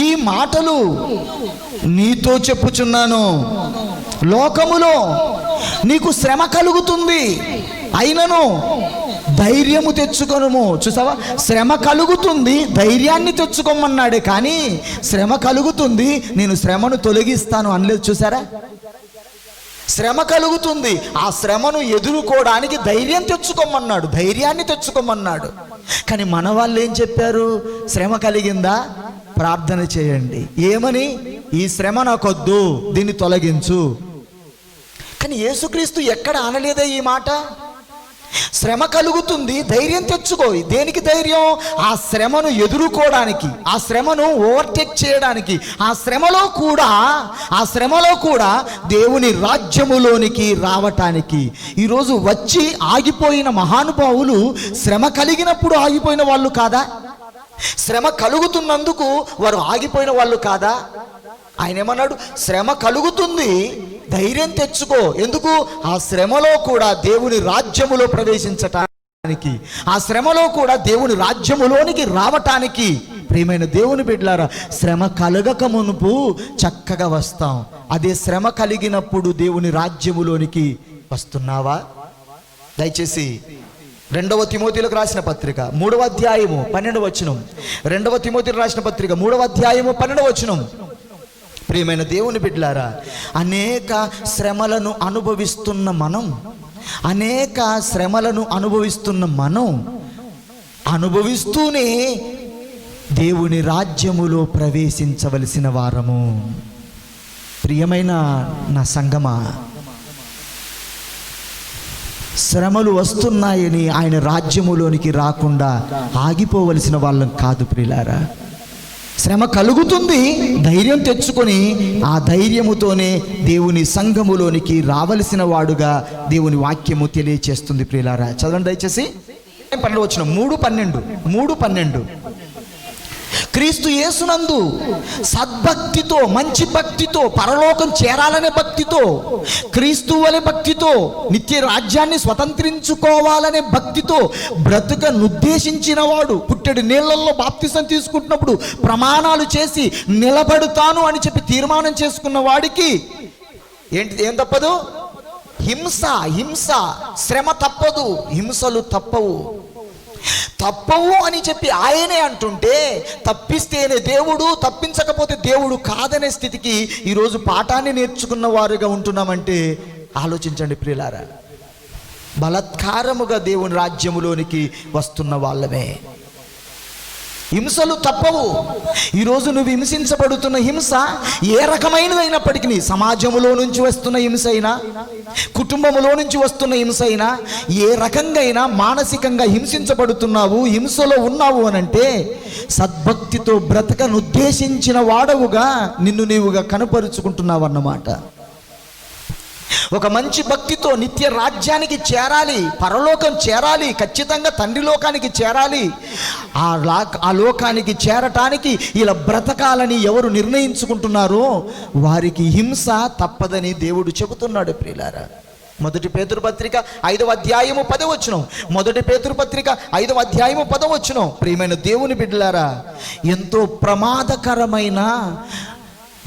Speaker 1: ఈ మాటలు నీతో చెప్పుచున్నాను. లోకములో నీకు శ్రమ కలుగుతుంది, అయినను ధైర్యము తెచ్చుకొనుము. చూసావా, శ్రమ కలుగుతుంది, ధైర్యాన్ని తెచ్చుకోమన్నాడే కానీ శ్రమ కలుగుతుంది, నేను శ్రమను తొలగిస్తాను అనలేదు. చూసారా, శ్రమ కలుగుతుంది, ఆ శ్రమను ఎదుర్కోవడానికి ధైర్యాన్ని తెచ్చుకోమన్నాడు. కానీ మన వాళ్ళు ఏం చెప్పారు? శ్రమ కలిగిందా, ప్రార్థన చేయండి. ఏమని? ఈ శ్రమ నాకొద్దు, దీన్ని తొలగించు. కానీ యేసుక్రీస్తు ఎక్కడ అనలేదే ఈ మాట. శ్రమ కలుగుతుంది, ధైర్యం తెచ్చుకో. దేనికి ధైర్యం? ఆ శ్రమను ఎదుర్కోవడానికి, ఆ శ్రమను ఓవర్టేక్ చేయడానికి, ఆ శ్రమలో కూడా దేవుని రాజ్యములోనికి రావటానికి. ఈరోజు వచ్చి ఆగిపోయిన మహానుభావులు శ్రమ కలిగినప్పుడు ఆగిపోయిన వాళ్ళు కాదా? శ్రమ కలుగుతున్నందుకు వారు ఆగిపోయిన వాళ్ళు కాదా? ఆయన ఏమన్నాడు? శ్రమ కలుగుతుంది, ధైర్యం తెచ్చుకో. ఎందుకు? ఆ శ్రమలో కూడా దేవుని రాజ్యములో ప్రవేశించటానికి, ఆ శ్రమలో కూడా దేవుని రాజ్యములోనికి రావటానికి. ప్రియమైన దేవుని బిడ్డలారా, శ్రమ కలగక మునుపు చక్కగా వస్తాం. అదే శ్రమ కలిగినప్పుడు దేవుని రాజ్యములోనికి వస్తున్నావా? దయచేసి 2వ తిమోతిలకు రాసిన పత్రిక 3వ అధ్యాయము 12వ వచనం. 2వ తిమోతిలకు రాసిన పత్రిక 3వ అధ్యాయము 12వ వచనం. ప్రియమైన దేవుని బిడ్డలారా, అనేక శ్రమలను అనుభవిస్తున్న మనం అనుభవిస్తూనే దేవుని రాజ్యములో ప్రవేశించవలసిన వారము. ప్రియమైన నా సంగమా, శ్రమలు వస్తున్నాయని ఆయన రాజ్యములోనికి రాకుండా ఆగిపోవలసిన వాళ్ళం కాదు ప్రియులారా. శ్రమ కలుగుతుంది, ధైర్యం తెచ్చుకొని ఆ ధైర్యముతోనే దేవుని సంఘములోనికి రావలసిన వాడుగా దేవుని వాక్యము తెలియచేస్తుంది ప్రియులారా. చదవండి దయచేసి 3:12 క్రీస్తు యేసునందు సద్భక్తితో, మంచి భక్తితో, పరలోకం చేరాలనే భక్తితో, క్రీస్తు వలె భక్తితో, నిత్య రాజ్యాన్ని స్వతంత్రించుకోవాలనే భక్తితో బ్రతుకనుద్దేశించిన వాడు, పుట్టెడు నీళ్లలో బాప్తిసం తీసుకుంటున్నప్పుడు ప్రమాణాలు చేసి నిలబడుతాను అని చెప్పి తీర్మానం చేసుకున్న వాడికి ఏం తప్పదు? హింస, శ్రమ తప్పదు, హింసలు తప్పవు అని చెప్పి ఆయనే అంటుంటే, తప్పిస్తేనే దేవుడు, తప్పించకపోతే దేవుడు కాదనే స్థితికి ఈరోజు పాఠాన్ని నేర్చుకున్న వారుగా ఉంటున్నామంటే ఆలోచించండి ప్రియులారా. బలత్కారముగా దేవుని రాజ్యములోనికి వస్తున్న వాళ్ళమే. హింసలు తప్పవు. ఈరోజు నువ్వు హింసించబడుతున్న హింస ఏ రకమైనదైనప్పటికీ, సమాజంలో నుంచి వస్తున్న హింస అయినా, కుటుంబంలో నుంచి వస్తున్న హింస అయినా, ఏ రకంగా మానసికంగా హింసించబడుతున్నావు, హింసలో ఉన్నావు అనంటే సద్భక్తితో బ్రతకనుద్దేశించిన వాడవుగా నిన్ను నీవుగా కనపరుచుకుంటున్నావు అన్నమాట. ఒక మంచి భక్తితో నిత్య రాజ్యానికి చేరాలి, పరలోకం చేరాలి, ఖచ్చితంగా తండ్రి లోకానికి చేరాలి. ఆ లోకానికి చేరటానికి ఇలా బ్రతకాలని ఎవరు నిర్ణయించుకుంటున్నారో వారికి హింస తప్పదని దేవుడు చెబుతున్నాడు ప్రియులారా. మొదటి పేతురు పత్రిక 5వ అధ్యాయము 10వ వచనం. మొదటి పేతురు పత్రిక 5వ అధ్యాయము 10వ వచనం. ప్రియమైన దేవుని బిడ్డలారా, ఎంతో ప్రమాదకరమైన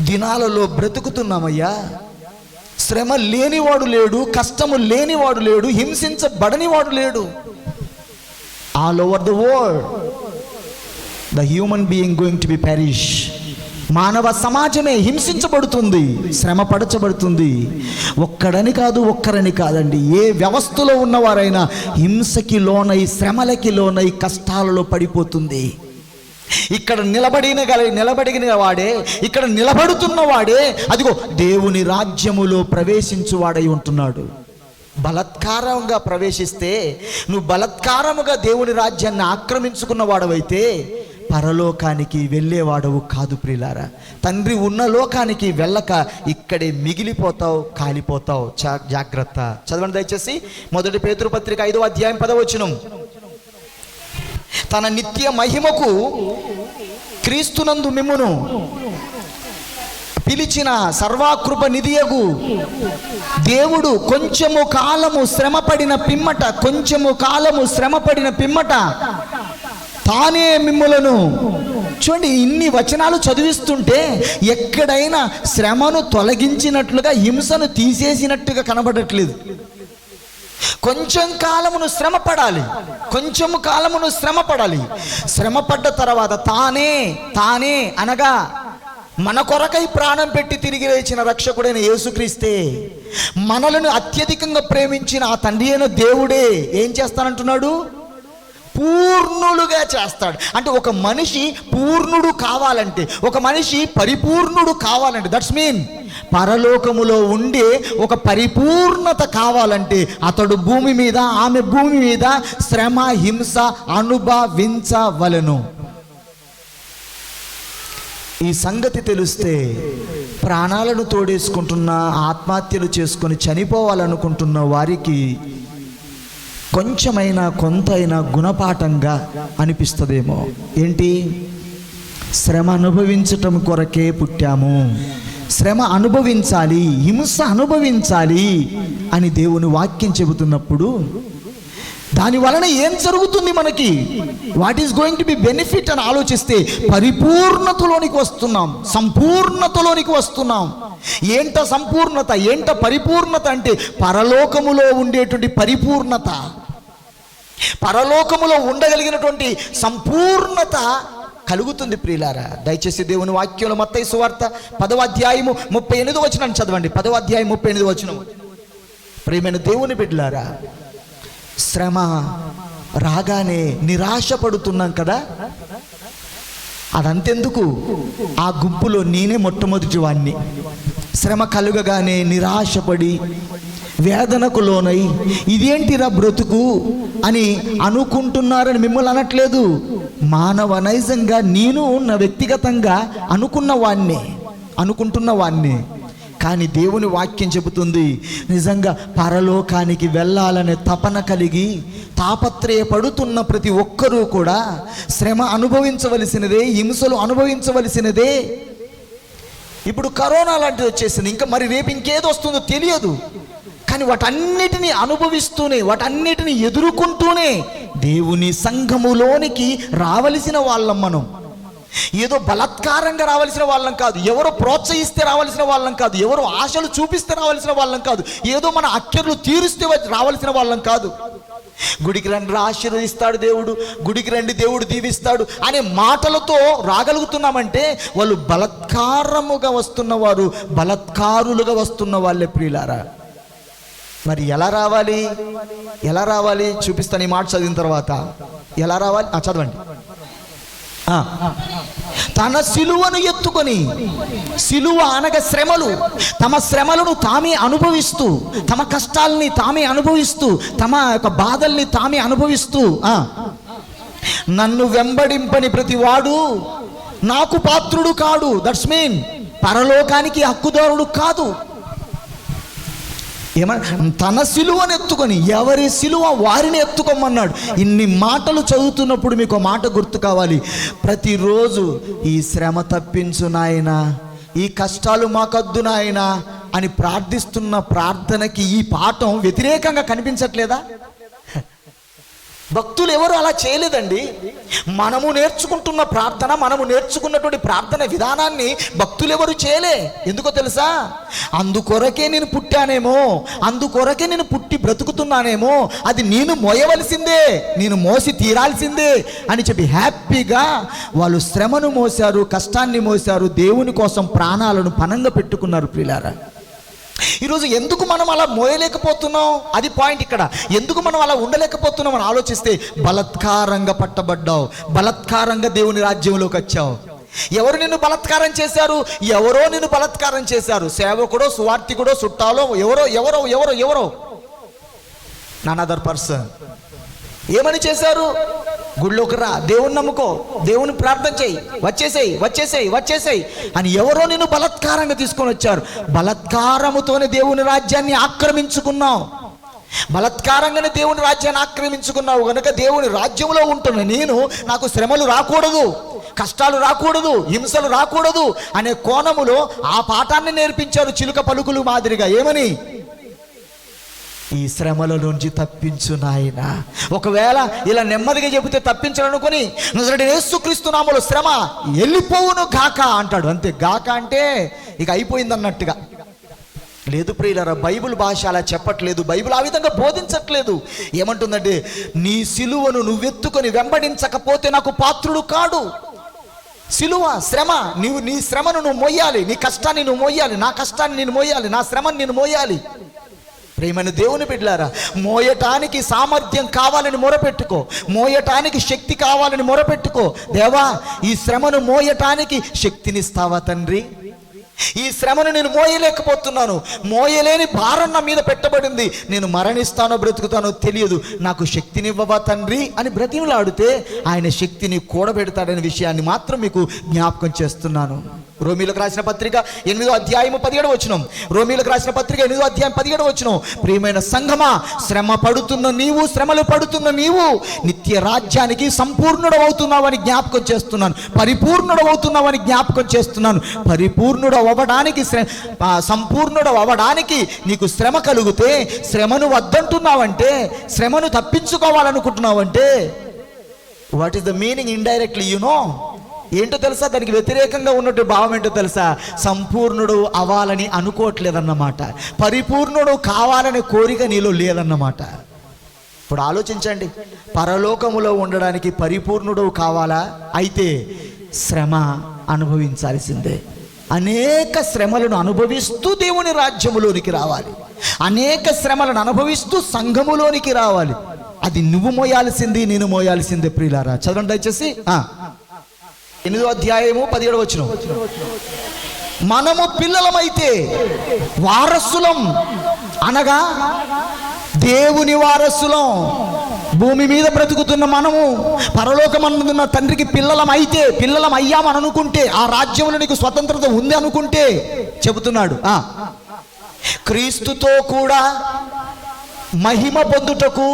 Speaker 1: దినాలలో బ్రతుకుతున్నామయ్యా. శ్రమ లేనివాడు లేడు, కష్టము లేనివాడు లేడు, హింసించబడనివాడు లేడు. All over the world the human being going to be perish. మానవ సమాజమే హింసించబడుతుంది, శ్రమ పరచబడుతుంది. ఒక్కడని కాదు, ఒక్కరని కాదండి, ఏ వ్యవస్థలో ఉన్నవారైనా హింసకి లోనై, శ్రమలకి లోనై, కష్టాలలో పడిపోతుంది. ఇక్కడ నిలబడిన వాడే, ఇక్కడ నిలబడుతున్న వాడే అదిగో దేవుని రాజ్యములో ప్రవేశించువాడై ఉంటున్నాడు. బలత్కారంగా ప్రవేశిస్తే, నువ్వు బలత్కారముగా దేవుని రాజ్యాన్ని ఆక్రమించుకున్న వాడవైతే పరలోకానికి వెళ్ళేవాడవు కాదు ప్రియులారా. తండ్రి ఉన్న లోకానికి వెళ్ళక ఇక్కడే మిగిలిపోతావు, కాలిపోతావు. జాగ్రత్త. చదవండి దయచేసి మొదటి పేతురు పత్రిక 5వ అధ్యాయం 10వ వచనం. తన నిత్య మహిమకు క్రీస్తునందు మిమ్మును పిలిచిన సర్వాకృప నిధియగు దేవుడు కొంచెము కాలము శ్రమపడిన పిమ్మట తానే మిమ్ములను. చూడండి, ఇన్ని వచనాలు చదివిస్తుంటే ఎక్కడైనా శ్రమను తొలగించినట్లుగా, హింసను తీసేసినట్టుగా కనబడట్లేదు. కొంచెము కాలమును శ్రమ పడాలి. శ్రమపడ్డ తర్వాత తానే అనగా మన కొరకై ప్రాణం పెట్టి తిరిగి లేచిన రక్షకుడైన యేసుక్రీస్తే, మనలను అత్యధికంగా ప్రేమించిన ఆ తండ్రి అయిన దేవుడే ఏం చేస్తానంటున్నాడు? పూర్ణులుగా చేస్తాడు. అంటే ఒక మనిషి పూర్ణుడు కావాలంటే, ఒక మనిషి పరిపూర్ణుడు కావాలంటే, దట్స్ మీన్ పరలోకములో ఉండే ఒక పరిపూర్ణత కావాలంటే అతడు భూమి మీద, ఆమె భూమి మీద శ్రమ, హింస అనుభవించవలెను. ఈ సంగతి తెలిస్తే ప్రాణాలను తోడేసుకుంటున్న, ఆత్మహత్యలు చేసుకొని చనిపోవాలనుకుంటున్న వారికి కొంచెమైనా కొంతైనా గుణపాఠంగా అనిపిస్తుందేమో. ఏంటి? శ్రమ అనుభవించటం కొరకే పుట్టాము, శ్రమ అనుభవించాలి, హింస అనుభవించాలి అని దేవుని వాక్యం చెబుతున్నప్పుడు దాని వలన ఏం జరుగుతుంది మనకి? What is going to be benefit అని ఆలోచిస్తే పరిపూర్ణతలోనికి వస్తున్నాం, సంపూర్ణతలోనికి వస్తున్నాం. ఏంట సంపూర్ణత, ఏంట పరిపూర్ణత అంటే పరలోకములో ఉండేటువంటి పరిపూర్ణత, పరలోకములో ఉండగలిగినటువంటి సంపూర్ణత కలుగుతుంది ప్రియులారా. దయచేసి దేవుని వాక్యంలో మత్తయి సువార్త 10వ అధ్యాయము 38వ వచనం చదవండి. 10వ అధ్యాయం 38వ వచనం. ప్రియమైన దేవుని బిడ్డలారా, శ్రమ రాగానే నిరాశ పడుతున్నాం కదా, అదంతెందుకు? ఆ గుంపులో నేనే మొట్టమొదటి వాణ్ణి. శ్రమ కలుగగానే నిరాశపడి, వేదనకు లోనై, ఇదేంటిరా బ్రతుకు అని అనుకుంటున్నారని మిమ్మల్ని అనట్లేదు. మానవ నైజంగా నేను నా వ్యక్తిగతంగా అనుకుంటున్న వాణ్ణి. కానీ దేవుని వాక్యం చెబుతుంది, నిజంగా పరలోకానికి వెళ్ళాలనే తపన కలిగి తాపత్రయపడుతున్న ప్రతి ఒక్కరూ కూడా శ్రమ అనుభవించవలసినదే, హింసలు అనుభవించవలసినదే. ఇప్పుడు కరోనా లాంటిది వచ్చేసింది, ఇంకా మరి రేపు ఇంకేదో వస్తుందో తెలియదు. కానీ వాటన్నిటిని అనుభవిస్తూనే, వాటన్నిటిని ఎదుర్కొంటూనే దేవుని సంఘములోనికి రావలసిన వాళ్ళం మనం. ఏదో బలాత్కారంగా రావాల్సిన వాళ్ళం కాదు, ఎవరో ప్రోత్సహిస్తే రావాల్సిన వాళ్ళం కాదు, ఎవరో ఆశలు చూపిస్తే రావాల్సిన వాళ్ళం కాదు, ఏదో మన అక్కర్లు తీరుస్తే రావాల్సిన వాళ్ళం కాదు. గుడికి రండి ఆశీర్వదిస్తాడు దేవుడు, గుడికి రండి దేవుడు దీవిస్తాడు అనే మాటలతో రాగలుగుతున్నామంటే వాళ్ళు బలాత్కారముగా వస్తున్నవారు, బలాత్కారులుగా వస్తున్న వాళ్ళే ప్రియులారా. మరి ఎలా రావాలి చూపిస్తాను ఈ మాట చదివిన తర్వాత. ఎలా రావాలి చదవండి. తన సిలువను ఎత్తుకొని, సిలువ అనగా శ్రమలు, తమ శ్రమలను తామే అనుభవిస్తూ, తమ కష్టాలని తామే అనుభవిస్తూ, తమ యొక్క బాధల్ని తామే అనుభవిస్తూ, నన్ను వెంబడింపని ప్రతివాడు నాకు పాత్రుడు కాడు. దట్స్ మీన్ పరలోకానికి హక్కుదారుడు కాదు. తన సిలువను ఎత్తుకొని, ఎవరి సిలువ వారిని ఎత్తుకోమన్నాడు. ఇన్ని మాటలు చదువుతున్నప్పుడు మీకు ఒక మాట గుర్తు కావాలి. ప్రతిరోజు ఈ శ్రమ తప్పించు నాయనా, ఈ కష్టాలు మాకద్దు నాయనా అని ప్రార్థిస్తున్న ప్రార్థనకి ఈ పాఠం వ్యతిరేకంగా కనిపించట్లేదా? భక్తులు ఎవరు అలా చేయలేదండి. మనము నేర్చుకుంటున్న ప్రార్థన, మనము నేర్చుకున్నటువంటి ప్రార్థన విధానాన్ని భక్తులు ఎవరు చేయలే. ఎందుకో తెలుసా? అందుకొరకే నేను పుట్టానేమో, అందుకొరకే నేను పుట్టి బ్రతుకుతున్నానేమో, అది నేను మోయవలసిందే, నేను మోసి తీరాల్సిందే అని చెప్పి హ్యాపీగా వాళ్ళు శ్రమను మోశారు, కష్టాన్ని మోశారు, దేవుని కోసం ప్రాణాలను పణంగా పెట్టుకున్నారు. ప్రియులారా, ఈరోజు ఎందుకు మనం అలా మోయలేకపోతున్నాం? అది పాయింట్ ఇక్కడ. ఎందుకు మనం అలా ఉండలేకపోతున్నాం అని ఆలోచిస్తే, బలత్కారంగా పట్టబడ్డావు, బలత్కారంగా దేవుని రాజ్యంలోకి వచ్చావు. ఎవరు నిన్ను బలత్కారం చేశారు? ఎవరో నిన్ను బలత్కారం చేశారు. సేవకుడో, సువార్థికుడో, చుట్టాలో, ఎవరో ఎవరో ఎవరో ఎవరో నన్ అదర్ పర్సన్. ఏమని చేశారు? గుళ్ళోకి రా, దేవుని నమ్ముకో, దేవుని ప్రార్థన చేయి, వచ్చేసేయి వచ్చేసేయి వచ్చేసేయి అని ఎవరో నిన్ను బలత్కారంగా తీసుకొని వచ్చారు. బలత్కారముతోనే దేవుని రాజ్యాన్ని ఆక్రమించుకున్నావు. బలత్కారంగానే దేవుని రాజ్యాన్ని ఆక్రమించుకున్నావు కనుక దేవుని రాజ్యంలో ఉంటున్న నేను, నాకు శ్రమలు రాకూడదు, కష్టాలు రాకూడదు, హింసలు రాకూడదు అనే కోణములో ఆ పాఠాన్ని నేర్పించారు చిలుక పలుకులు మాదిరిగా. ఏమని? ఈ శ్రమల నుంచి తప్పించు నాయన. ఒకవేళ ఇలా నెమ్మదిగా చెబితే తప్పించాలనుకొని, నజరేయుడైన యేసుక్రీస్తు నామములో శ్రమ వెళ్ళిపోవును గాక అంటాడు. అంతే, గాక అంటే ఇక అయిపోయింది అన్నట్టుగా. లేదు ప్రియులారా, బైబిల్ భాష అలా చెప్పట్లేదు, బైబిల్ ఆ విధంగా బోధించట్లేదు. ఏమంటుందంటే, నీ సిలువను నువ్వెత్తుకొని వెంబడించకపోతే నాకు పాత్రుడు కాడు. సిలువ, శ్రమ, నీ శ్రమను నువ్వు మోయాలి, నీ కష్టాన్ని నువ్వు మోయాలి, నా కష్టాన్ని నేను మోయాలి, నా శ్రమను నేను మోయాలి. ప్రియమైన దేవుని బిడ్డలారా, మోయటానికి సామర్థ్యం కావాలని మొరపెట్టుకో, మోయటానికి శక్తి కావాలని మొరపెట్టుకో. దేవా, ఈ శ్రమను మోయటానికి శక్తినిస్తావా తండ్రి? ఈ శ్రమను నేను మోయలేకపోతున్నాను, మోయలేని భారం నా మీద పెట్టబడింది, నేను మరణిస్తానో బ్రతుకుతానో తెలియదు, నాకు శక్తినివ్వవా తండ్రి అని బ్రతిమలాడితే ఆయన శక్తిని కూడబెడతాడనే విషయాన్ని మాత్రం మీకు జ్ఞాపకం చేస్తున్నాను. రోమీలకు రాసిన పత్రిక 8వ అధ్యాయం 17వ వచనం. రోమీలకు రాసిన పత్రిక 8వ అధ్యాయం 17వ వచనం. ప్రియమైన సంఘమా, శ్రమ పడుతున్న నీవు, శ్రమలు పడుతున్న నీవు నిత్య రాజ్యానికి సంపూర్ణుడవుతున్నావని జ్ఞాపకం చేస్తున్నాను, పరిపూర్ణుడవుతున్నావని జ్ఞాపకం చేస్తున్నాను. పరిపూర్ణుడు అవ్వడానికి, సంపూర్ణుడు అవ్వడానికి నీకు శ్రమ కలిగితే, శ్రమను వద్దంటున్నావంటే, శ్రమను తప్పించుకోవాలనుకుంటున్నావంటే, what is the meaning indirectly? You know ఏంటో తెలుసా? దానికి వ్యతిరేకంగా ఉన్నట్టు భావం ఏంటో తెలుసా? సంపూర్ణుడు అవ్వాలని అనుకోవట్లేదన్నమాట, పరిపూర్ణుడు కావాలనే కోరిక నీలో లేదన్నమాట. ఇప్పుడు ఆలోచించండి, పరలోకములో ఉండడానికి పరిపూర్ణుడు కావాలా? అయితే శ్రమ అనుభవించాల్సిందే. అనేక శ్రమలను అనుభవిస్తూ దేవుని రాజ్యములోనికి రావాలి, అనేక శ్రమలను అనుభవిస్తూ సంఘములోనికి రావాలి. అది నువ్వు మోయాల్సింది, నేను మోయాల్సిందే. ప్రియులారా, చదవండి దయచేసి 8వ అధ్యాయము 17వ వచనం. మనము పిల్లలమైతే వారసులం, అనగా దేవుని వారసులం. భూమి మీద బ్రతుకుతున్న మనము పరలోకమందున్న తండ్రికి పిల్లలం అయితే, పిల్లలం అయ్యామని అనుకుంటే, ఆ రాజ్యంలో నీకు స్వతంత్రత ఉంది అనుకుంటే, చెబుతున్నాడు క్రీస్తుతో కూడా మహిమ పొందుటకు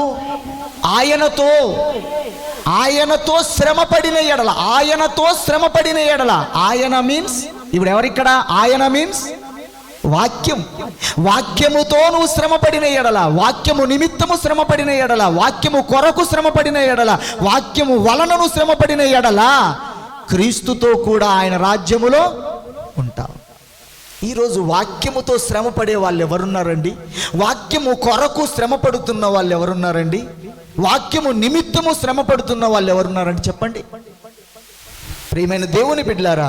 Speaker 1: ఆయనతో శ్రమపడిన ఎడల, ఆయనతో శ్రమపడిన ఎడల, ఆయన మీన్స్ ఇప్పుడు ఎవరిక్కడ? ఆయన మీన్స్ వాక్యం. వాక్యముతో నువ్వు శ్రమపడిన ఎడల, వాక్యము నిమిత్తము శ్రమపడిన ఎడల, వాక్యము కొరకు శ్రమపడిన ఎడల, వాక్యము వలనను శ్రమపడిన ఎడల, క్రీస్తుతో కూడా ఆయన రాజ్యములో ఉంటావు. ఈరోజు వాక్యముతో శ్రమ పడే వాళ్ళు ఎవరున్నారండి? వాక్యము కొరకు శ్రమ పడుతున్న వాళ్ళు ఎవరున్నారండి? వాక్యము నిమిత్తము శ్రమ పడుతున్న వాళ్ళు ఎవరున్నారండి? చెప్పండి. ప్రియమైన దేవుని బిడ్డలారా,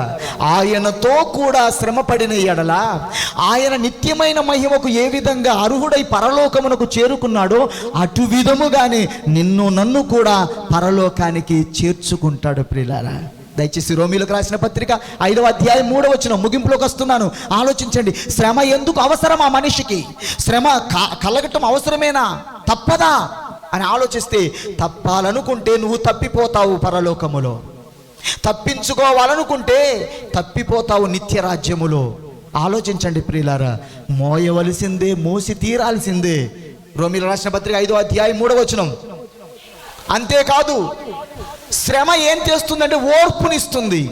Speaker 1: ఆయనతో కూడా శ్రమ పడిన ఎడల, ఆయన నిత్యమైన మహిమకు ఏ విధంగా అర్హుడై పరలోకమునకు చేరుకున్నాడో, అటు విధముగానే నిన్ను నన్ను కూడా పరలోకానికి చేర్చుకుంటాడు. ప్రియులారా, దయచేసి రోమీలకు రాసిన పత్రిక 5వ అధ్యాయం 3వ వచనం, ముగింపులోకి వస్తున్నాను. ఆలోచించండి, శ్రమ ఎందుకు అవసరం? ఆ మనిషికి శ్రమ కలగటం అవసరమేనా, తప్పదా అని ఆలోచిస్తే, తప్పాలనుకుంటే నువ్వు తప్పిపోతావు పరలోకములో, తప్పించుకోవాలనుకుంటే తప్పిపోతావు నిత్య రాజ్యములో. ఆలోచించండి ప్రియులారా, మోయవలసిందే, మోసి తీరాల్సిందే. రోమీయులకు రాసిన పత్రిక 5వ అధ్యాయం 3వ వచనం. అంతేకాదు శ్రమ ఏం చేస్తుందంటే ఓర్పునిస్తుంది.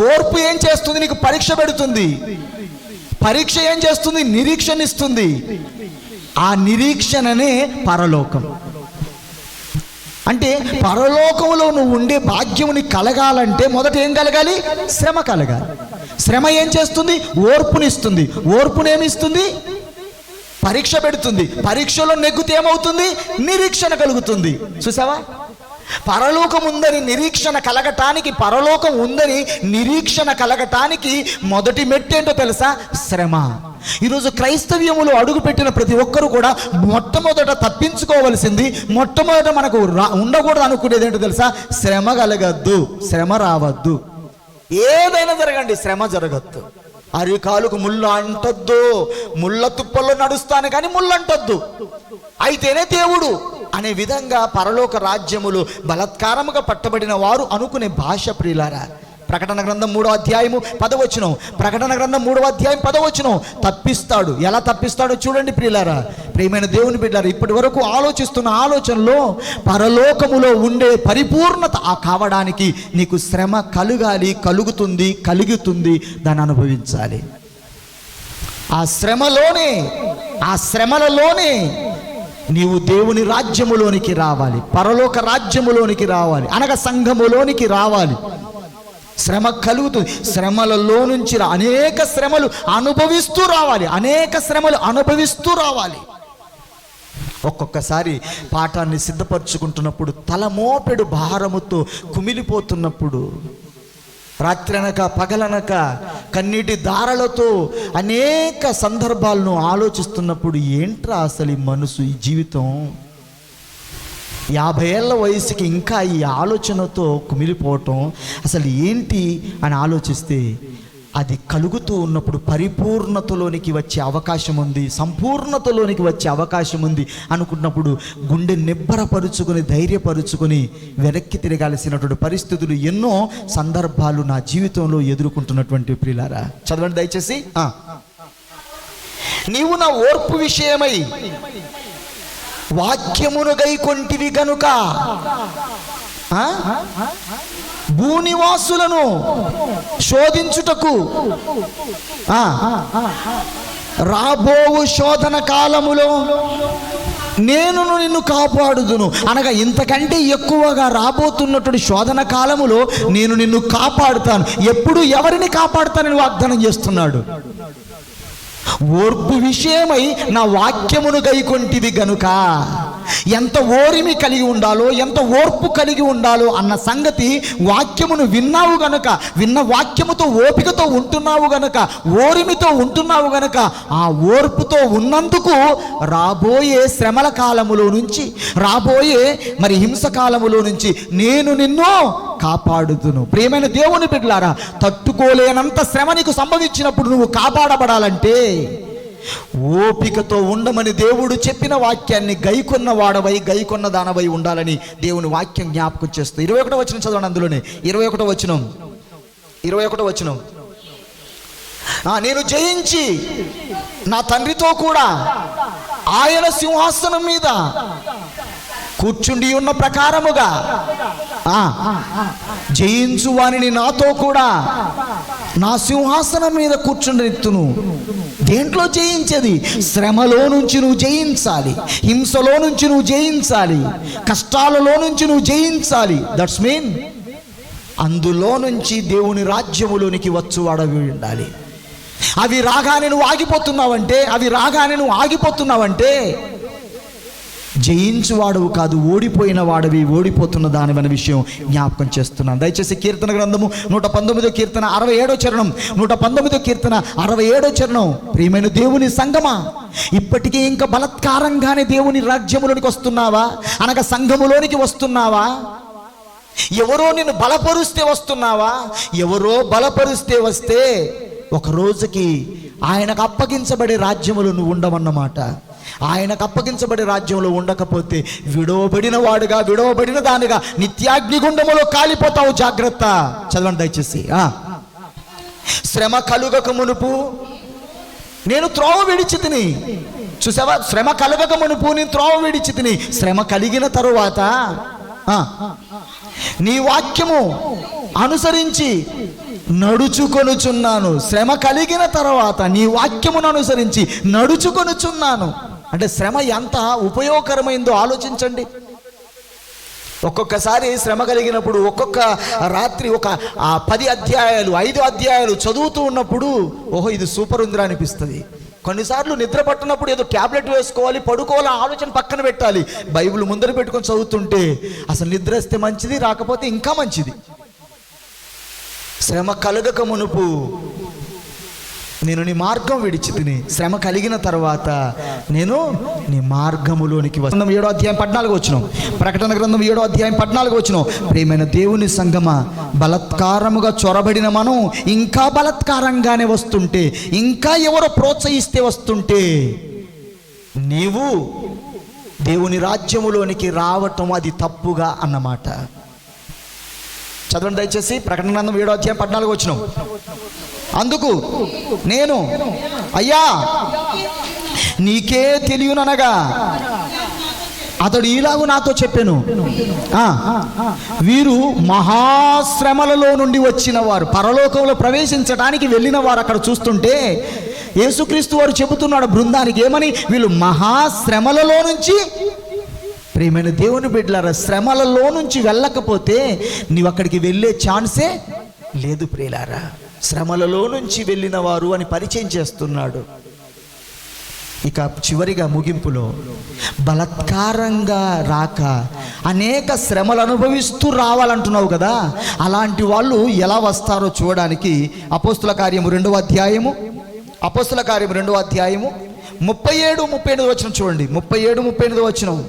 Speaker 1: ఓర్పు ఏం చేస్తుంది? నీకు పరీక్ష పెడుతుంది. పరీక్ష ఏం చేస్తుంది? నిరీక్షణ ఇస్తుంది. ఆ నిరీక్షణనే పరలోకం. అంటే పరలోకంలో నువ్వు ఉండే భాగ్యం నీకు కలగాలంటే మొదట ఏం కలగాలి? శ్రమ కలగాలి. శ్రమ ఏం చేస్తుంది? ఓర్పునిస్తుంది. ఓర్పునేమిస్తుంది? పరీక్ష పెడుతుంది. పరీక్షలో నెగ్గితే ఏమవుతుంది? నిరీక్షణ కలుగుతుంది. చూసావా? పరలోకం ఉందని నిరీక్షణ కలగటానికి, పరలోకం ఉందని నిరీక్షణ కలగటానికి మొదటి మెట్టేంటో తెలుసా? శ్రమ. ఈరోజు క్రైస్తవ్యములో అడుగుపెట్టిన ప్రతి ఒక్కరు కూడా మొట్టమొదట తప్పించుకోవలసింది, మొట్టమొదట మనకు ఉండకూడదు అనుకునేది ఏంటో తెలుసా? శ్రమ కలగద్దు, శ్రమ రావద్దు. ఏదైనా జరగండి, శ్రమ జరగద్దు. అరికాలుకు ముళ్ళు అంటొద్దు, ముళ్ళ తుప్పల్లో నడుస్తాను కానీ ముళ్ళు అంటొద్దు, అయితేనే దేవుడు అనే విధంగా పరలోక రాజ్యములు బలాత్కారముగా పట్టబడిన వారు అనుకునే భాష. ప్రియులారా, ప్రకటన గ్రంథం 3వ అధ్యాయము 10వ వచనం. ప్రకటన గ్రంథం 3వ అధ్యాయం 10వ వచనం. తప్పిస్తాడు. ఎలా తప్పిస్తాడో చూడండి ప్రియులారా. ప్రియమైన దేవుని బిడ్డలారా, ఇప్పటి వరకు ఆలోచిస్తున్న ఆలోచనలో పరలోకములో ఉండే పరిపూర్ణత కావడానికి నీకు శ్రమ కలగాలి, కలుగుతుంది, దాన్ని అనుభవించాలి. ఆ శ్రమలలోనే నీవు దేవుని రాజ్యములోనికి రావాలి, పరలోక రాజ్యములోనికి రావాలి, అనగా సంఘములోనికి రావాలి. శ్రమ కలుగుతుంది. శ్రమలలో నుంచి అనేక శ్రమలు అనుభవిస్తూ రావాలి. ఒక్కొక్కసారి పాఠాన్ని సిద్ధపరచుకుంటున్నప్పుడు, తలమోపెడు భారముతో కుమిలిపోతున్నప్పుడు, రాత్రనక పగలనక కన్నీటి దారలతో అనేక సందర్భాలను ఆలోచిస్తున్నప్పుడు, ఏంట్రా అసలు ఈ మనసు, ఈ జీవితం, 50 ఏళ్ల వయసుకి ఇంకా ఈ ఆలోచనతో కుమిలిపోవటం అసలు ఏంటి అని ఆలోచిస్తే, అది కలుగుతూ ఉన్నప్పుడు పరిపూర్ణతలోనికి వచ్చే అవకాశం ఉంది, సంపూర్ణతలోనికి వచ్చే అవకాశం ఉంది అనుకున్నప్పుడు గుండె నిబ్బరపరుచుకొని, ధైర్యపరుచుకొని వెనక్కి తిరగాల్సినటువంటి పరిస్థితులు ఎన్నో సందర్భాలు నా జీవితంలో ఎదుర్కొంటున్నటువంటి ప్రియులారా. చదవండి దయచేసి. నీవు నా ఓర్పు విషయమై వాక్యమును గైకొంటివి గనుక భూనివాసులను శోధించుటకు రాబోవు శోధన కాలములో నేను నిన్ను కాపాడుదును. అనగా ఇంతకంటే ఎక్కువగా రాబోతున్నటువంటి శోధన కాలములో నేను నిన్ను కాపాడుతాను. ఎప్పుడు ఎవరిని కాపాడుతానని వాగ్దానం చేస్తున్నాడు. ఓర్పు విషయమై నా వాక్యమును గైకొంటివి గనుక. ఎంత ఓరిమి కలిగి ఉండాలో, ఎంత ఓర్పు కలిగి ఉండాలో అన్న సంగతి వాక్యమును విన్నావు గనుక, విన్న వాక్యముతో ఓపికతో ఉంటున్నావు గనుక, ఓరిమితో ఉంటున్నావు గనుక, ఆ ఓర్పుతో ఉన్నందుకు రాబోయే శ్రమల కాలములో నుంచి, రాబోయే హింస కాలములో నుంచి నేను నిన్ను కాపాడుదును. ప్రియమైన దేవుని బిడ్డలారా, తట్టుకోలేనంత శ్రమ నీకు సంభవించినప్పుడు నువ్వు కాపాడబడాలంటే ఓపికతో ఉండమని దేవుడు చెప్పిన వాక్యాన్ని గైకొన్న వాడవై, గైకొన్న దానవై ఉండాలని దేవుని వాక్యం జ్ఞాపకం చేస్తూ 21వ వచనం చదవండి. అందులోనే 21వ వచనం. నేను జయించి నా తండ్రితో కూడా ఆయన సింహాసనం మీద కూర్చుండి ఉన్న ప్రకారముగా జయించు వానిని నాతో కూడా నా సింహాసనం మీద కూర్చుండెత్తును. దేంట్లో జయించేది? శ్రమలో నుంచి నువ్వు జయించాలి, హింసలో నుంచి నువ్వు జయించాలి, కష్టాలలో నుంచి నువ్వు జయించాలి. దట్స్ మీన్ అందులో నుంచి దేవుని రాజ్యములోనికి వచ్చువాడవి ఉండాలి. అవి రాగానే నువ్వు ఆగిపోతున్నావంటే జయించువాడవు కాదు, ఓడిపోయిన వాడవి, ఓడిపోతున్న దానివన్న విషయం జ్ఞాపకం చేస్తున్నాను. దయచేసి కీర్తన గ్రంథము 119వ కీర్తన 67వ చరణం, 119వ కీర్తన 67వ చరణం. ప్రియమైన దేవుని సంగమా, ఇప్పటికీ ఇంకా బలత్కారంగానే దేవుని రాజ్యములోనికి వస్తున్నావా? అనగా సంఘములోనికి వస్తున్నావా? ఎవరో నిన్ను బలపరుస్తే వస్తున్నావా? ఎవరో బలపరుస్తే వస్తే ఒక రోజుకి ఆయనకు అప్పగించబడే రాజ్యములు నువ్వు ఉండవన్నమాట. ఆయనకు అప్పగించబడే రాజ్యంలో ఉండకపోతే విడవబడిన దానిగా నిత్యాగ్నిగుండములో కాలిపోతావు. జాగ్రత్త. చదవండి దయచేసి. శ్రమ కలుగక మునుపు నేను త్రోవ విడిచి తిని. చూసావా, శ్రమ కలగక మునుపు నేను త్రోవ విడిచి తిని, శ్రమ కలిగిన తరువాత నీ వాక్యము అనుసరించి నడుచుకొనుచున్నాను. శ్రమ కలిగిన తర్వాత నీ వాక్యమును అనుసరించి నడుచుకొనుచున్నాను. అంటే శ్రమ ఎంత ఉపయోగకరమైందో ఆలోచించండి. ఒక్కొక్కసారి శ్రమ కలిగినప్పుడు ఒక్కొక్క రాత్రి ఒక 10 అధ్యాయాలు 5 అధ్యాయాలు చదువుతూ ఉన్నప్పుడు ఓహో ఇది సూపర్ ఉందిరా అనిపిస్తుంది. కొన్నిసార్లు నిద్ర పట్టినప్పుడు ఏదో ట్యాబ్లెట్ వేసుకోవాలి, పడుకోవాలి, ఆలోచన పక్కన పెట్టాలి, బైబిల్ ముందర పెట్టుకొని చదువుతుంటే అసలు నిద్ర వస్తే మంచిది, రాకపోతే ఇంకా మంచిది. శ్రమ కలగక మునుపు నేను నీ మార్గం విడిచి తిని, శ్రమ కలిగిన తర్వాత నేను నీ మార్గములోనికి వస్తున్నాం. 7వ అధ్యాయం 14 వచనం, ప్రకటన గ్రంథం 7వ అధ్యాయం 14 వచనం. ప్రియమైన దేవుని సంగమా, బలత్కారముగా చొరబడిన మనం ఇంకా బలత్కారంగానే వస్తుంటే, ఇంకా ఎవరో ప్రోత్సహిస్తే వస్తుంటే, నీవు దేవుని రాజ్యములోనికి రావటం అది తప్పుగా అన్నమాట. చదవండి దయచేసి, ప్రకటన గ్రంథం 7వ అధ్యాయం 14 వచనం. అందుకు నేను, అయ్యా నీకే తెలియననగా అతడు ఈలాగు నాతో చెప్పెను, వీరు మహాశ్రమలలో నుండి వచ్చిన వారు, పరలోకంలో ప్రవేశించడానికి వెళ్ళిన వారు. అక్కడ చూస్తుంటే యేసుక్రీస్తు వారు చెబుతున్నాడు బృందానికి ఏమని, వీళ్ళు మహాశ్రమలలో నుంచి. ప్రియమైన దేవుని బిడ్డలారా, శ్రమలలో నుంచి వెళ్ళకపోతే నీవు అక్కడికి వెళ్ళే ఛాన్సే లేదు ప్రియులారా. శ్రమలలో నుంచి వెళ్ళిన వారు అని పరిచయం చేస్తున్నాడు. ఇక చివరిగా ముగింపులో, బలత్కారంగా రాక అనేక శ్రమలు అనుభవిస్తూ రావాలంటున్నావు కదా, అలాంటి వాళ్ళు ఎలా వస్తారో చూడడానికి అపోస్తుల కార్యము 2వ అధ్యాయము 37-38 వచనం చూడండి. 37-38 వచనం.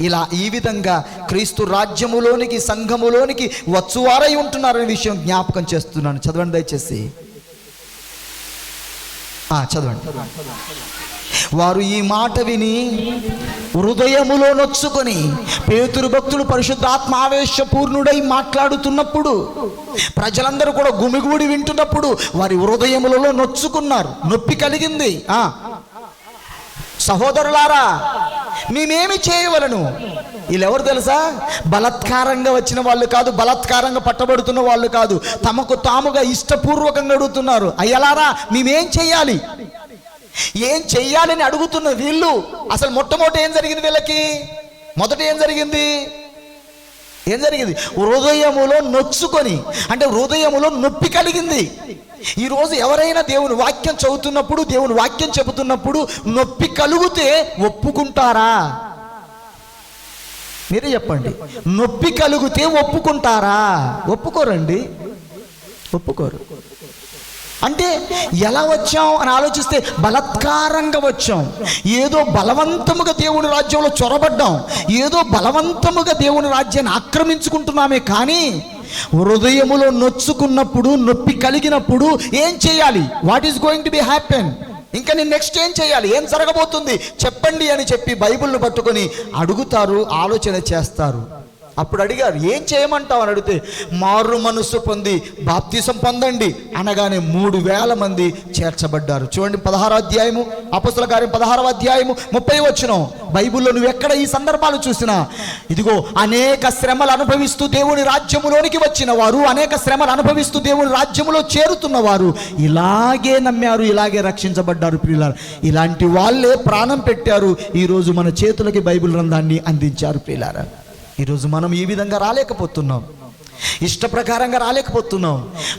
Speaker 1: ఇలా ఈ విధంగా క్రీస్తు రాజ్యములోనికి, సంఘములోనికి వచ్చువారై ఉంటున్నారనే విషయం జ్ఞాపకం చేస్తున్నాను. చదవండి దయచేసి, చదవండి. వారు ఈ మాట విని హృదయములో నొచ్చుకొని, పేతురు భక్తుడు పరిశుద్ధాత్మ ఆవేశపూర్ణుడై మాట్లాడుతున్నప్పుడు, ప్రజలందరూ కూడా గుమిగూడి వింటున్నప్పుడు వారి హృదయములలో నొచ్చుకున్నారు, నొప్పి కలిగింది. సహోదరులారా, మేమేమి చేయవలను? వీళ్ళెవరు తెలుసా? బలత్కారంగా వచ్చిన వాళ్ళు కాదు, బలత్కారంగా పట్టబడుతున్న వాళ్ళు కాదు, తమకు తాముగా ఇష్టపూర్వకంగా అడుగుతున్నారు. అయ్యలారా మేమేం చెయ్యాలి, ఏం చెయ్యాలని అడుగుతున్న వీళ్ళు. అసలు మొట్టమొదటి ఏం జరిగింది వీళ్ళకి? మొదట ఏం జరిగింది? హృదయములో నొచ్చుకొని, అంటే హృదయములో నొప్పి కలిగింది. ఈరోజు ఎవరైనా దేవుని వాక్యం చదువుతున్నప్పుడు, దేవుని వాక్యం చెబుతున్నప్పుడు నొప్పి కలిగితే ఒప్పుకుంటారా? మీరే చెప్పండి. నొప్పి కలిగితే ఒప్పుకుంటారా? ఒప్పుకోరండి, ఒప్పుకోరు. అంటే ఎలా వచ్చాం అని ఆలోచిస్తే బలత్కారంగా వచ్చాం, ఏదో బలవంతముగా దేవుని రాజ్యంలో చొరబడ్డాం, ఏదో బలవంతముగా దేవుని రాజ్యాన్ని ఆక్రమించుకుంటున్నామే. కానీ హృదయములో నొచ్చుకున్నప్పుడు, నొప్పి కలిగినప్పుడు ఏం చేయాలి? What is going to be happen? ఇంకా నేను నెక్స్ట్ ఏం చేయాలి, ఏం జరగబోతుంది చెప్పండి అని చెప్పి బైబిల్ను పట్టుకొని అడుగుతారు, ఆలోచన చేస్తారు. అప్పుడు అడిగారు, ఏం చేయమంటావు అని అడిగితే, మారు మనస్సు పొంది బాప్తిసం పొందండి అనగానే 3000 మంది చేర్చబడ్డారు. చూడండి 16వ అధ్యాయము, అపోస్తల కార్యం 16వ అధ్యాయము 30 వచనం. బైబిల్లో నువ్వు ఎక్కడ ఈ సందర్భాలు చూసినా ఇదిగో అనేక శ్రమలు అనుభవిస్తూ దేవుని రాజ్యములోనికి వచ్చిన వారు, అనేక శ్రమలు అనుభవిస్తూ దేవుని రాజ్యములో చేరుతున్న వారు ఇలాగే నమ్మారు, ఇలాగే రక్షించబడ్డారు. ప్రియులారా, ఇలాంటి వాళ్ళే ప్రాణం పెట్టారు, ఈరోజు మన చేతులకి బైబిల్ గ్రంథాన్ని అందించారు. ప్రియులారా, ఈరోజు మనం ఈ విధంగా రాలేకపోతున్నాం, ఇష్ట ప్రకారంగా రాలేకపోతున్నాం.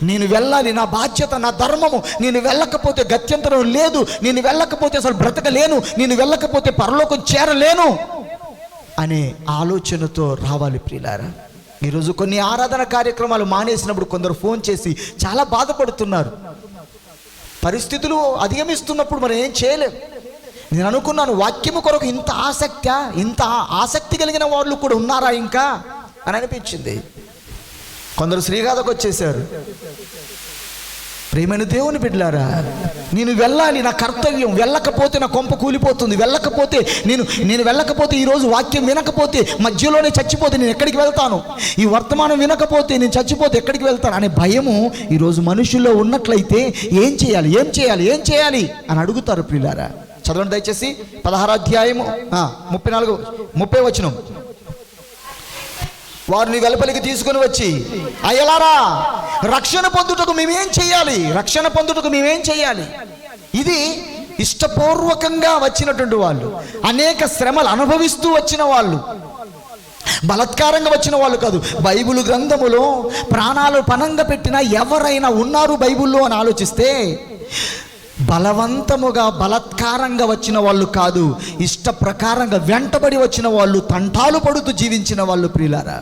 Speaker 1: నేను వెళ్ళాలి, నా బాధ్యత, నా ధర్మము, నేను వెళ్ళకపోతే గత్యంతరం లేదు, నేను వెళ్ళకపోతే అసలు బ్రతకలేను, నేను వెళ్ళకపోతే పరలోకం చేరలేను అనే ఆలోచనతో రావాలి. ప్రియులారా, ఈరోజు కొన్ని ఆరాధన కార్యక్రమాలు మానేసినప్పుడు కొందరు ఫోన్ చేసి చాలా బాధపడుతున్నారు. పరిస్థితులు అధిగమిస్తున్నప్పుడు మనం ఏం చేయలేం. నేను అనుకున్నాను, వాక్యము కొరకు ఇంత ఆసక్తి కలిగిన వాళ్ళు కూడా ఉన్నారా ఇంకా అని అనిపించింది. కొందరు శ్రీగాధకు వచ్చేసారు, ప్రేమైన దేవుని బిడ్డలారా, నేను వెళ్ళాలి, నా కర్తవ్యం. వెళ్ళకపోతే నా కొంప కూలిపోతుంది. వెళ్ళకపోతే నేను వెళ్ళకపోతే, ఈరోజు వాక్యం వినకపోతే, మధ్యలోనే చచ్చిపోతే నేను ఎక్కడికి వెళ్తాను? ఈ వర్తమానం వినకపోతే నేను చచ్చిపోతే ఎక్కడికి వెళ్తాను అనే భయము ఈరోజు మనుషుల్లో ఉన్నట్లయితే ఏం చేయాలి అని అడుగుతారు ప్రియులారా. చదవండి దయచేసి 16వ అధ్యాయము 30 వచనం. వారిని వెలుపలికి తీసుకుని వచ్చి, అయ్యలారా, రక్షణ పొందుటకు మేమేం చేయాలి? ఇది ఇష్టపూర్వకంగా వచ్చినటువంటి వాళ్ళు, అనేక శ్రమలు అనుభవిస్తూ వచ్చిన వాళ్ళు, బలత్కారంగా వచ్చిన వాళ్ళు కాదు. బైబిల్ గ్రంథములో ప్రాణాలు పణంగా పెట్టిన ఎవరైనా ఉన్నారు బైబిల్లో అని ఆలోచిస్తే బలవంతముగా బలత్కారంగా వచ్చిన వాళ్ళు కాదు, ఇష్ట ప్రకారంగా వెంటబడి వచ్చిన వాళ్ళు, తంటాలు పడుతూ జీవించిన వాళ్ళు. ప్రియులారా,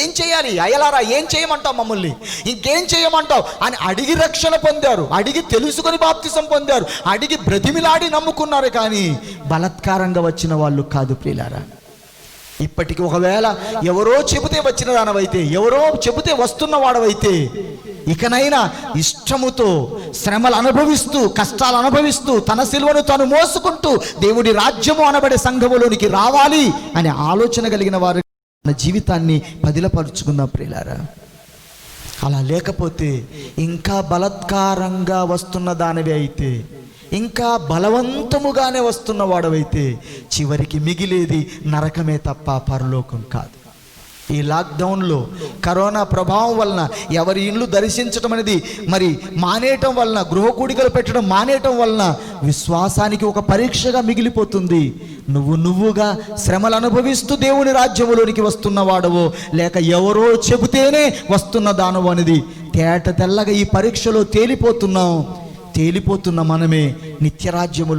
Speaker 1: ఏం చేయాలి? అయ్యలారా, ఏం చేయమంటావు మమ్మల్ని? ఇంకేం చేయమంటావు అని అడిగి రక్షణ పొందారు, అడిగి తెలుసుకొని బాప్తిసం పొందారు, అడిగి బ్రతిమిలాడి నమ్ముకున్నారు. కానీ బలత్కారంగా వచ్చిన వాళ్ళు కాదు ప్రియులారా. ఇప్పటికి ఒకవేళ ఎవరో చెబితే వచ్చిన దానవైతే, ఎవరో చెబితే వస్తున్న వాడవైతే, ఇకనైనా ఇష్టముతో శ్రమలు అనుభవిస్తూ, కష్టాలు అనుభవిస్తూ, తన సిలువను తాను మోసుకుంటూ దేవుడి రాజ్యము అనబడే సంఘములోనికి రావాలి అనే ఆలోచన కలిగిన వారు మన జీవితాన్ని పదిలపరుచుకుందాం ప్రియులారా. అలా లేకపోతే ఇంకా బలత్కారంగా వస్తున్న దానివి అయితే, ఇంకా బలవంతముగానే వస్తున్న వాడవైతే చివరికి మిగిలేది నరకమే తప్ప పరలోకం కాదు. ఈ లాక్డౌన్లో కరోనా ప్రభావం వలన ఎవరి ఇళ్ళు దర్శించడం అనేది మరి మానేయటం వలన, గృహ కూడికలు పెట్టడం మానేయటం వలన విశ్వాసానికి ఒక పరీక్షగా మిగిలిపోతుంది. నువ్వుగా శ్రమలు అనుభవిస్తూ దేవుని రాజ్యములోనికి వస్తున్న వాడవో, లేక ఎవరో చెబితేనే వస్తున్న దానవో అనేది తేట తెల్లగా ఈ పరీక్షలో తేలిపోతున్న మనమే నిత్యరాజ్యములు